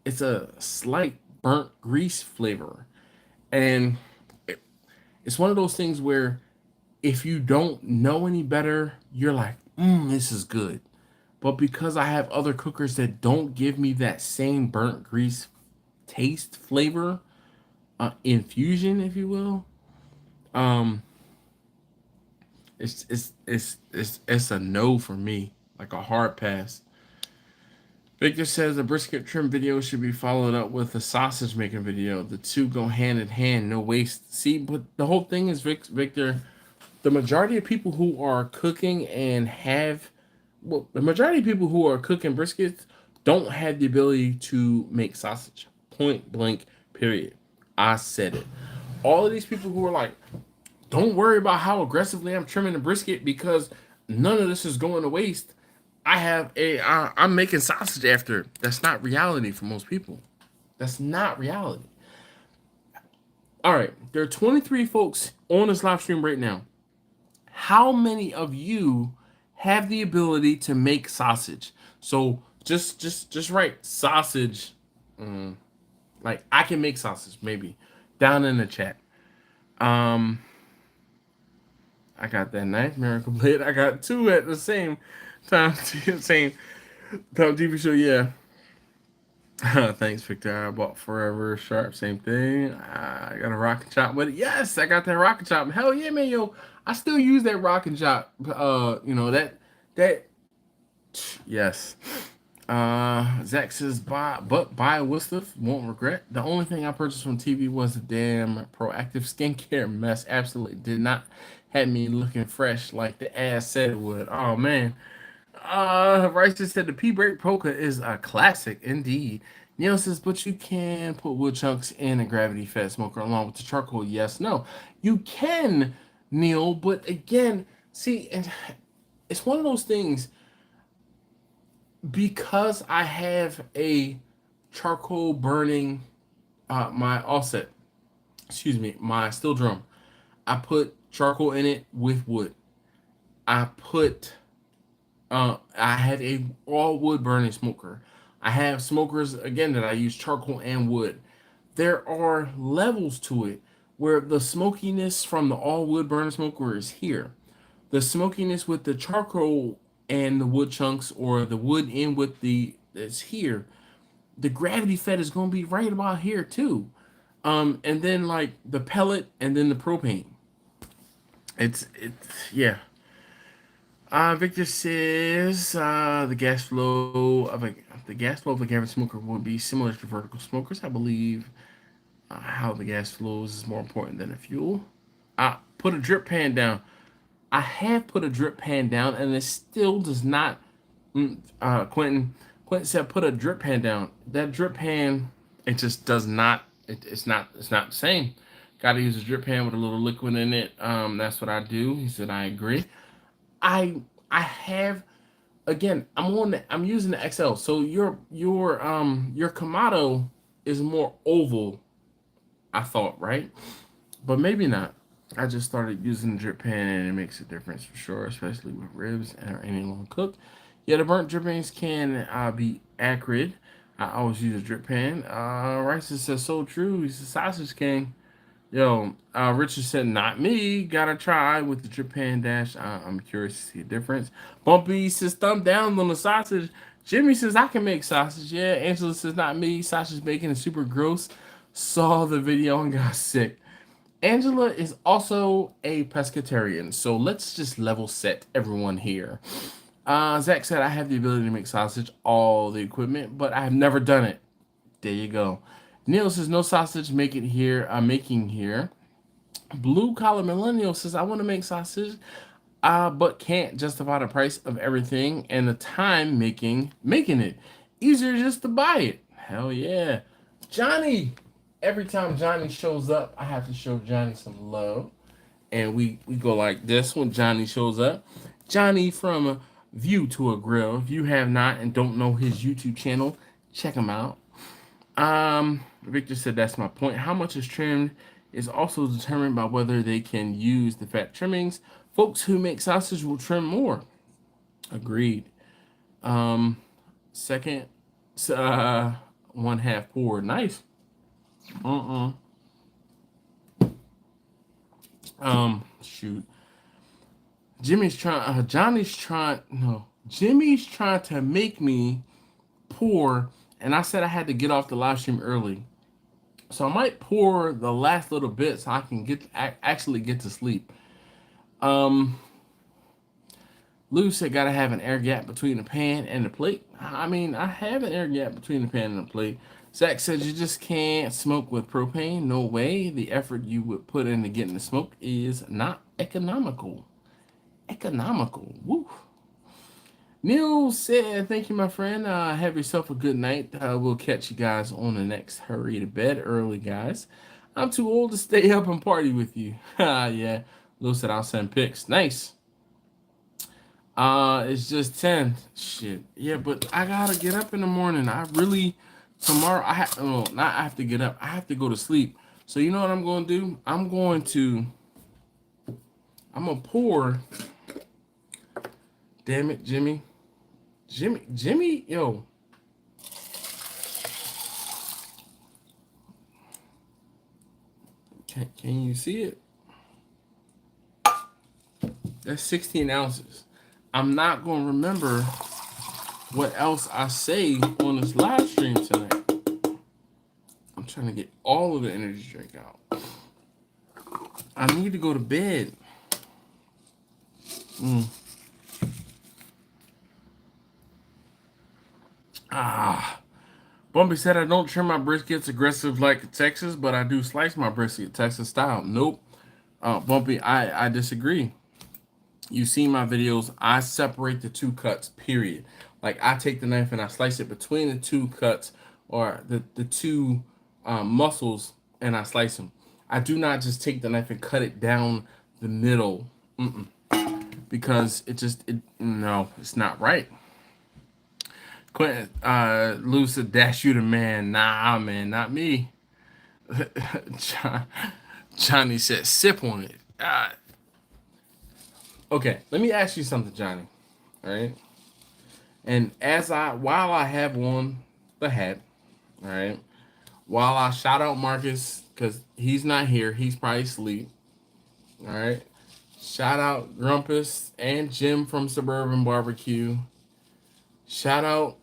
It's a slight burnt grease flavor. And it's one of those things where if you don't know any better, you're like, this is good. But because I have other cookers that don't give me that same burnt grease taste flavor, infusion, if you will, um, it's a no for me, like a hard pass. Victor says a brisket trim video should be followed up with a sausage making video. The two go hand in hand, no waste. See, but the whole thing is, Victor, the majority of people who are cooking and have, well, the majority of people who are cooking briskets don't have the ability to make sausage. Point blank, period. I said it. All of these people who are like, don't worry about how aggressively I'm trimming the brisket because none of this is going to waste. I'm making sausage after. That's not reality for most people. That's not reality. All right, there are 23 folks on this live stream right now. How many of you have the ability to make sausage? So just write sausage. Like, I can make sausage, maybe, down in the chat. I got that nice miracle blade. I got two at the same time. Same time TV show. Yeah. Thanks, Victor. I bought Forever Sharp. Same thing. I got a rocket chop with it. Yes, I got that rocket chop. Hell yeah, man, yo. I still use that rocket chop. That. Yes. Zach says buy a Wistef, won't regret. The only thing I purchased from TV was the damn proactive skincare mess. Absolutely did not have me looking fresh like the ass said it would. Oh man. Rice just said the P-Break Polka is a classic indeed. Neil says, but you can put wood chunks in a gravity-fed smoker along with the charcoal. Yes, no. You can, Neil, but again, see, and it's one of those things, because I have a charcoal burning my offset, my steel drum. I put charcoal in it with wood. I have a all wood burning smoker. I have smokers again that I use charcoal and wood. There are levels to it where the smokiness from the all wood burning smoker is here. The smokiness with the charcoal and the wood chunks, or the wood in with the it's here. The gravity fed is going to be right about here too. And then like the pellet and then the propane. It's yeah. Victor says the gas flow of a garbage smoker would be similar to vertical smokers. I believe how the gas flows is more important than the fuel. Put a drip pan down. I have put a drip pan down, and it still does not. Quentin said put a drip pan down. That drip pan, it just does not. It's not the same. Got to use a drip pan with a little liquid in it. That's what I do. He said I agree. I have, again, I'm using the XL. So your Kamado is more oval, I thought, right? But maybe not. I just started using the drip pan, and it makes a difference for sure, especially with ribs or any long cook. Yeah, the burnt drippings can be acrid. I always use a drip pan. Rice says so true. He's a sausage king. Yo, Richard said, not me. Gotta try with the drip pan dash. I'm curious to see a difference. Bumpy says, thumb down on the sausage. Jimmy says, I can make sausage. Yeah, Angela says, not me. Sausage bacon is super gross. Saw the video and got sick. Angela is also a pescatarian, so let's just level set everyone here. Zach said, I have the ability to make sausage, all the equipment, but I have never done it. There you go. Neil says, no sausage making here. Blue Collar Millennial says, I want to make sausage. but can't justify the price of everything and the time making it easier just to buy it. Hell yeah. Johnny. Every time Johnny shows up, I have to show Johnny some love. And we go like this when Johnny shows up. Johnny from View to a Grill. If you have not and don't know his YouTube channel, check him out. Victor said that's my point. How much is trimmed is also determined by whether they can use the fat trimmings. Folks who make sausage will trim more. Agreed. Second, one half pour. Nice. Shoot. Jimmy's trying to make me pour, and I said I had to get off the live stream early. So I might pour the last little bit so I can actually get to sleep. Lou said gotta have an air gap between the pan and the plate. I mean, I have an air gap between the pan and the plate. Zach said you just can't smoke with propane. No way. The effort you would put into getting the smoke is not economical. Woo. Neil said, thank you, my friend. Have yourself a good night. We'll catch you guys on the next Hurry to Bed early, guys. I'm too old to stay up and party with you. Yeah. Lou said I'll send pics. Nice. It's just 10. Shit. Yeah, but I gotta get up in the morning. Tomorrow I have not I have to get up. I have to go to sleep. So you know what I'm gonna do? I'm gonna pour. Damn it, Jimmy, yo. Can you see it? That's 16 ounces. I'm not going to remember what else I say on this live stream tonight. I'm trying to get all of the energy drink out. I need to go to bed. Bumpy said I don't trim my briskets aggressive like Texas, but I do slice my brisket Texas style. Nope. Bumpy, I disagree. You see my videos, I separate the two cuts, period. Like I take the knife and I slice it between the two cuts or the two muscles and I slice them. I do not just take the knife and cut it down the middle. Because no, it's not right. Quentin, Lucid dash you the man. Nah, man, not me. Johnny said, sip on it. Okay, let me ask you something, Johnny. All right. And while I have on the hat, all right, while I shout out Marcus, because he's not here, he's probably asleep. All right. Shout out Grumpus and Jim from Suburban Barbecue. Shout out,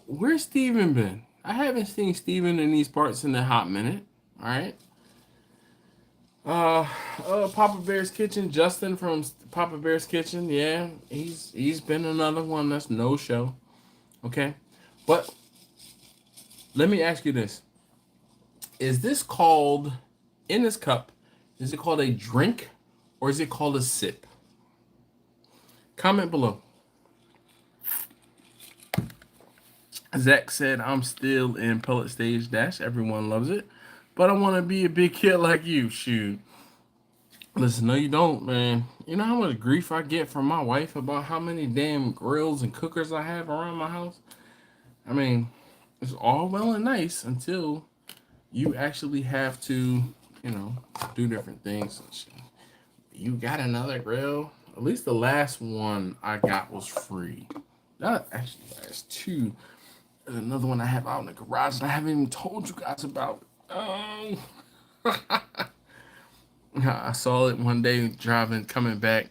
where's Steven been? I haven't seen Steven in these parts in a hot minute. All right. Papa Bear's Kitchen, Justin from Papa Bear's Kitchen. Yeah, he's been another one that's no show. Okay. But let me ask you this. Is this called, in this cup, is it called a drink or is it called a sip? Comment below. Zach said, I'm still in pellet stage dash. Everyone loves it. But I want to be a big kid like you. Shoot. Listen, no, you don't, man. You know how much grief I get from my wife about how many damn grills and cookers I have around my house? I mean, it's all well and nice until you actually have to, do different things. You got another grill? At least the last one I got was free. Actually, there's two. There's another one I have out in the garage that I haven't even told you guys about. I saw it one day coming back.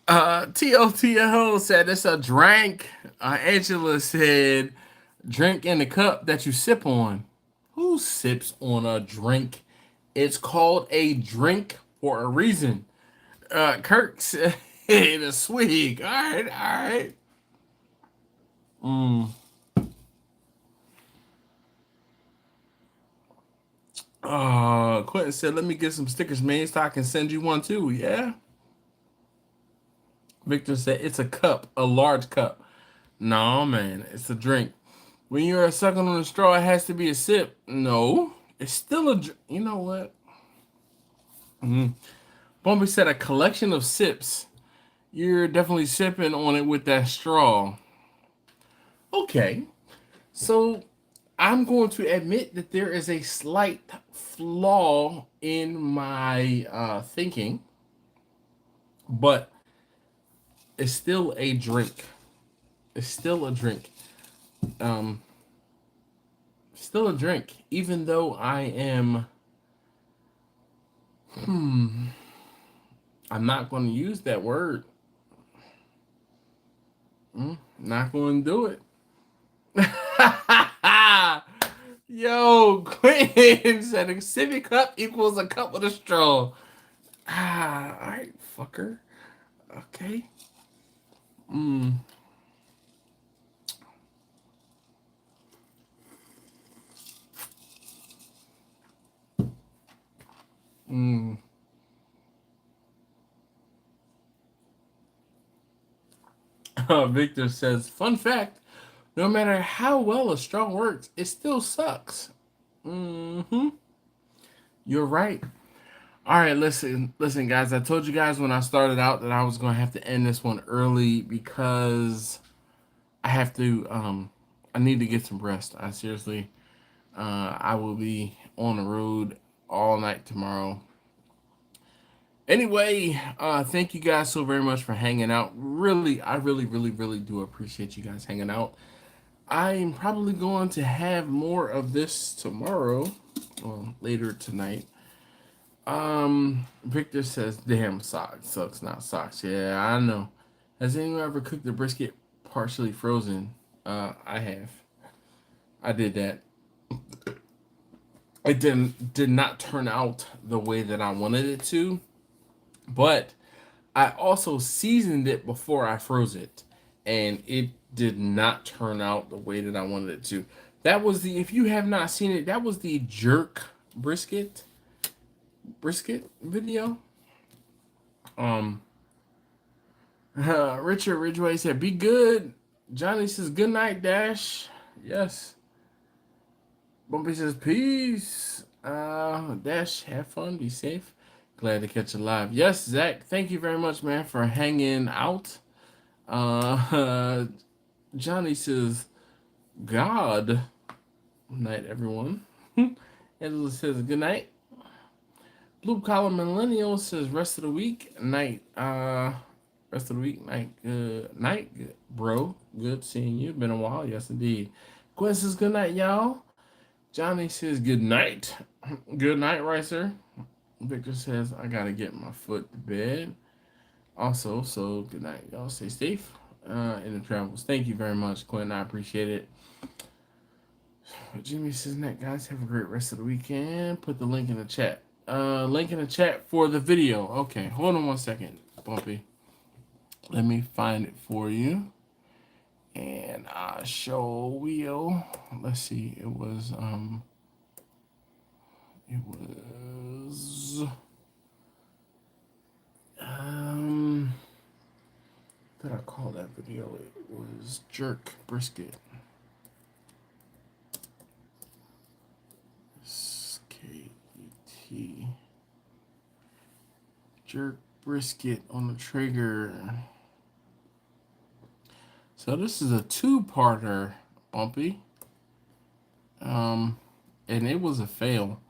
TOTO said it's a drink. Angela said, drink in the cup that you sip on. Who sips on a drink? It's called a drink for a reason. Kirk said, hey, the swig. All right. Quentin said, let me get some stickers made so I can send you one too. Yeah. Victor said, it's a cup, a large cup. No, man, it's a drink. When you're sucking on a straw, it has to be a sip. No, it's still a drink. You know what? Bumpy said, a collection of sips. You're definitely sipping on it with that straw. Okay. So I'm going to admit that there is a slight flaw in my thinking, but it's still a drink. It's still a drink. Um, Still a drink, even though I am. I'm not going to use that word. Not going to do it. Yo, Quinn said a sippy cup equals a cup with a straw. All right, fucker. Okay. Victor says, fun fact, no matter how well a straw works, it still sucks. Mm-hmm. You're right. All right, listen, guys. I told you guys when I started out that I was going to have to end this one early because I have to, I need to get some rest. I seriously, I will be on the road all night tomorrow. Anyway, thank you guys so very much for hanging out. Really, I really do appreciate you guys hanging out. I'm probably going to have more of this tomorrow, well, later tonight. Victor says, "Damn, socks sucks, not socks." Yeah, I know. Has anyone ever cooked the brisket partially frozen? I have. I did that. It did not turn out the way that I wanted it to, but I also seasoned it before I froze it, and it did not turn out the way that I wanted it to. That was the, if you have not seen it, that was the jerk brisket video. Um, Richard Ridgway said, "Be good." Johnny says, "Good night, Dash." Yes. Bumpy says, "Peace." Dash, have fun, be safe. Glad to catch you live. Yes, Zach. Thank you very much, man, for hanging out. Uh, Johnny says, "God." Night, everyone. Angela says, "Good night." Blue Collar Millennial says, "Rest of the week, night." Rest of the week, night. Night, bro. Good seeing you. Been a while. Yes, indeed. Gwen says, "Good night, y'all." Johnny says, "Good night." Good night, Ricer. Victor says, "I gotta get my foot to bed." Also, so good night, y'all. Stay safe in the travels. Thank you very much, Quentin. I appreciate it. Jimmy says, "Night, guys. Have a great rest of the weekend." Put the link in the chat. Link in the chat for the video. Okay, hold on one second, Bumpy. Let me find it for you. And I show will. Let's see. It was what did I call that video? It was jerk brisket. SKET. Jerk brisket on the trigger. So this is a two-parter, Bumpy. And it was a fail.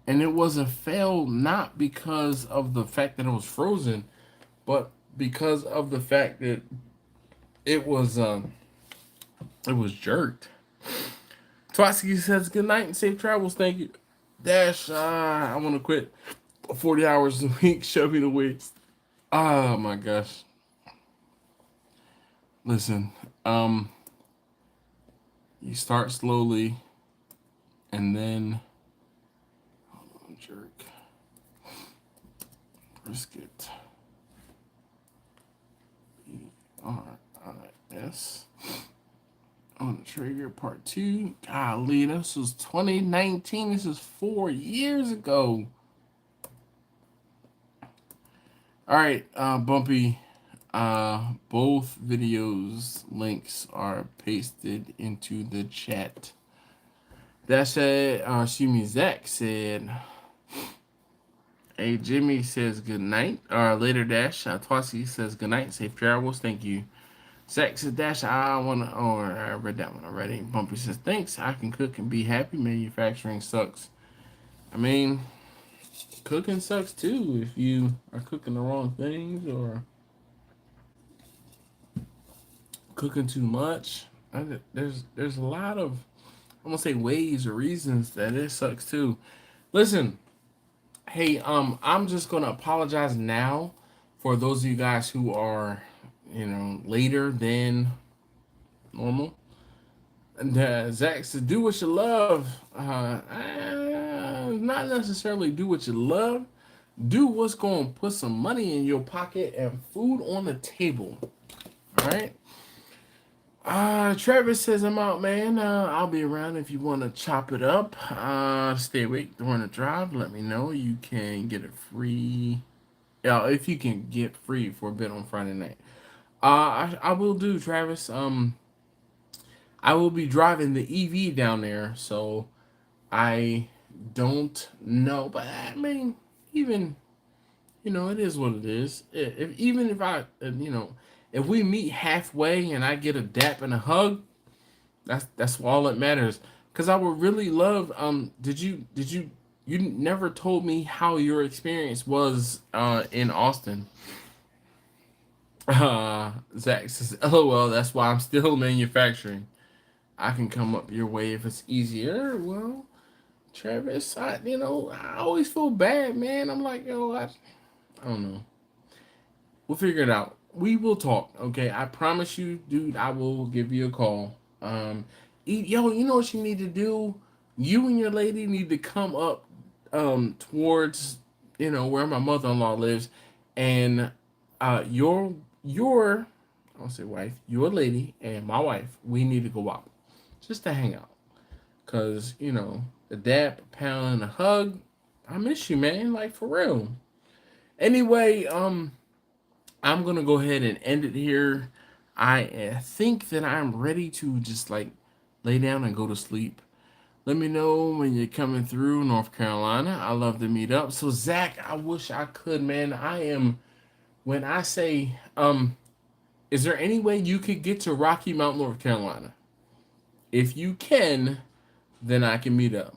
And it was a fail not because of the fact that it was frozen, but because of the fact that it was jerked. Twatsky says, "Good night and safe travels." Thank you. Dash, I want to quit 40 hours a week. Show me the way. Oh my gosh. Listen, you start slowly and then jerk brisket. BRIS. on the trigger part 2. Golly, this was 2019. This is 4 years ago. All right, Bumpy. Both videos links are pasted into the chat. That said, excuse me, Zach said, hey, Jimmy says good night. Later, Dash. Twasi says good night. Safe travels. Thank you. Zach says, Dash, I want to, I read that one already. Bumpy says, thanks. I can cook and be happy. Manufacturing sucks. I mean, cooking sucks too if you are cooking the wrong things or cooking too much. There's a lot of, I'm gonna say, ways or reasons that it sucks too. Listen, hey, I'm just gonna apologize now for those of you guys who are, later than normal. And Zach said, "Do what you love." Not necessarily do what you love. Do what's gonna put some money in your pocket and food on the table. All right. Travis says, I'm out, man. I'll be around if you want to chop it up. Stay awake during the drive. Let me know. You can get it free. Yeah, if you can get free for a bit on Friday night. I will do, Travis. I will be driving the EV down there, so I don't know. But I mean, even, it is what it is. Even if I, if we meet halfway and I get a dap and a hug, that's all that matters. Cause I would really love. Did you you never told me how your experience was in Austin? Zach says, "LOL. That's why I'm still manufacturing. I can come up your way if it's easier." Well, Travis, I always feel bad, man. I'm like, I don't know. We'll figure it out. We will talk, okay? I promise you, dude, I will give you a call. You know what you need to do? You and your lady need to come up towards, where my mother-in-law lives, and your I won't say wife, your lady and my wife, we need to go out. Just to hang out. Cause, the dap, a pound, and a hug. I miss you, man. Like, for real. Anyway, I'm gonna go ahead and end it here. I think that I'm ready to just lay down and go to sleep. Let me know when you're coming through North Carolina. I love to meet up. So Zach, I wish I could, man. I am. When I say, is there any way you could get to Rocky Mount, North Carolina? If you can, then I can meet up.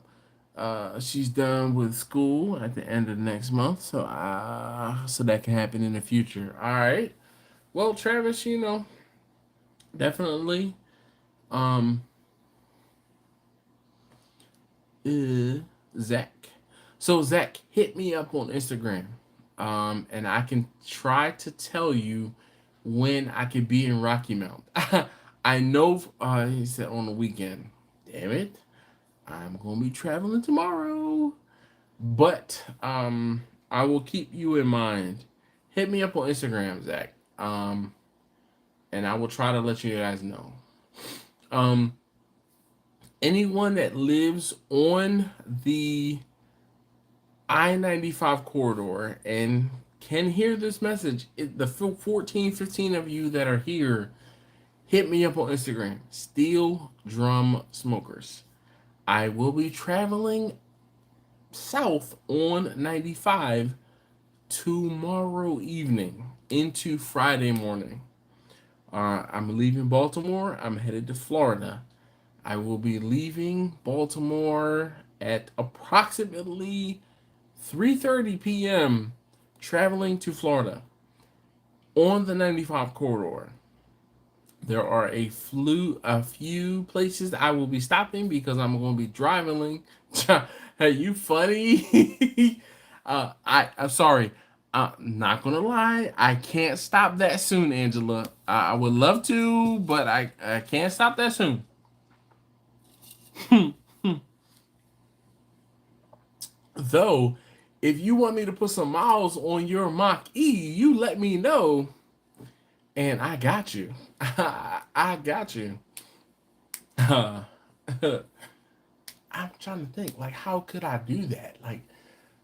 She's done with school at the end of next month, so that can happen in the future. All right. Well, Travis, definitely. Zach. So Zach, hit me up on Instagram, and I can try to tell you when I could be in Rocky Mount. I know. He said on the weekend. Damn it. I'm gonna be traveling tomorrow, but I will keep you in mind. Hit me up on Instagram, Zach, and I will try to let you guys know. Anyone that lives on the I-95 corridor and can hear this message, the 15 of you that are here, hit me up on Instagram. Steel Drum Smokers. I will be traveling south on 95 tomorrow evening into Friday morning. I'm leaving Baltimore. I'm headed to Florida. I will be leaving Baltimore at approximately 3:30 p.m. traveling to Florida on the 95 corridor. There are a few places I will be stopping because I'm going to be driving. Hey, you funny? I'm sorry. Not gonna lie, I can't stop that soon, Angela. I would love to, but I can't stop that soon. Though, if you want me to put some miles on your Mach E, you let me know, and I got you. I got you. Uh, I'm trying to think, like, how could I do that? Like,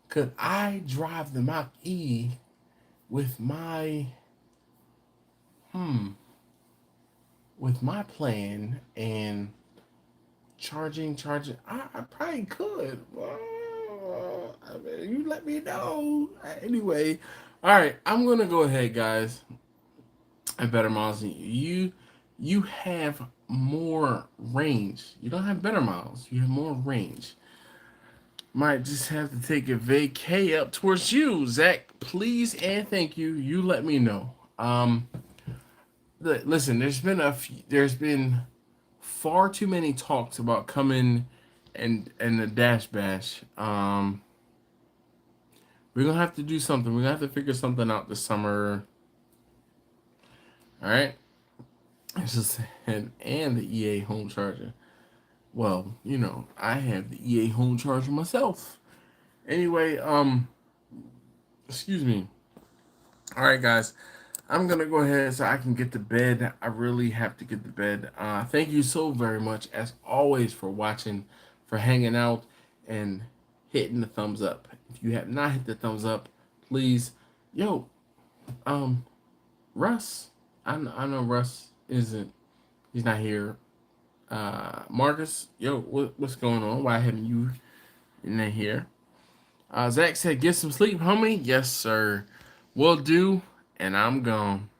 could I drive the Mach E with my with my plan and charging? I probably could. I mean, you let me know. Anyway, all right, I'm gonna go ahead, guys. I better miles than you. You have more range. You don't have better miles. You have more range. Might just have to take a vacay up towards you, Zach. Please and thank you. You let me know. Listen. There's been far too many talks about coming and the dash bash. We're gonna have to do something. We're gonna have to figure something out this summer. All right. It's just and the EA home charger. Well, I have the EA home charger myself. Anyway, excuse me. All right, guys. I'm gonna go ahead so I can get to bed. I really have to get to bed. Thank you so very much, as always, for watching, for hanging out, and hitting the thumbs up. If you have not hit the thumbs up, please, yo, Russ. I know Russ isn't. He's not here. Marcus, yo, what's going on? Why haven't you in here? Zach said, "Get some sleep, homie." Yes, sir. Will do, and I'm gone.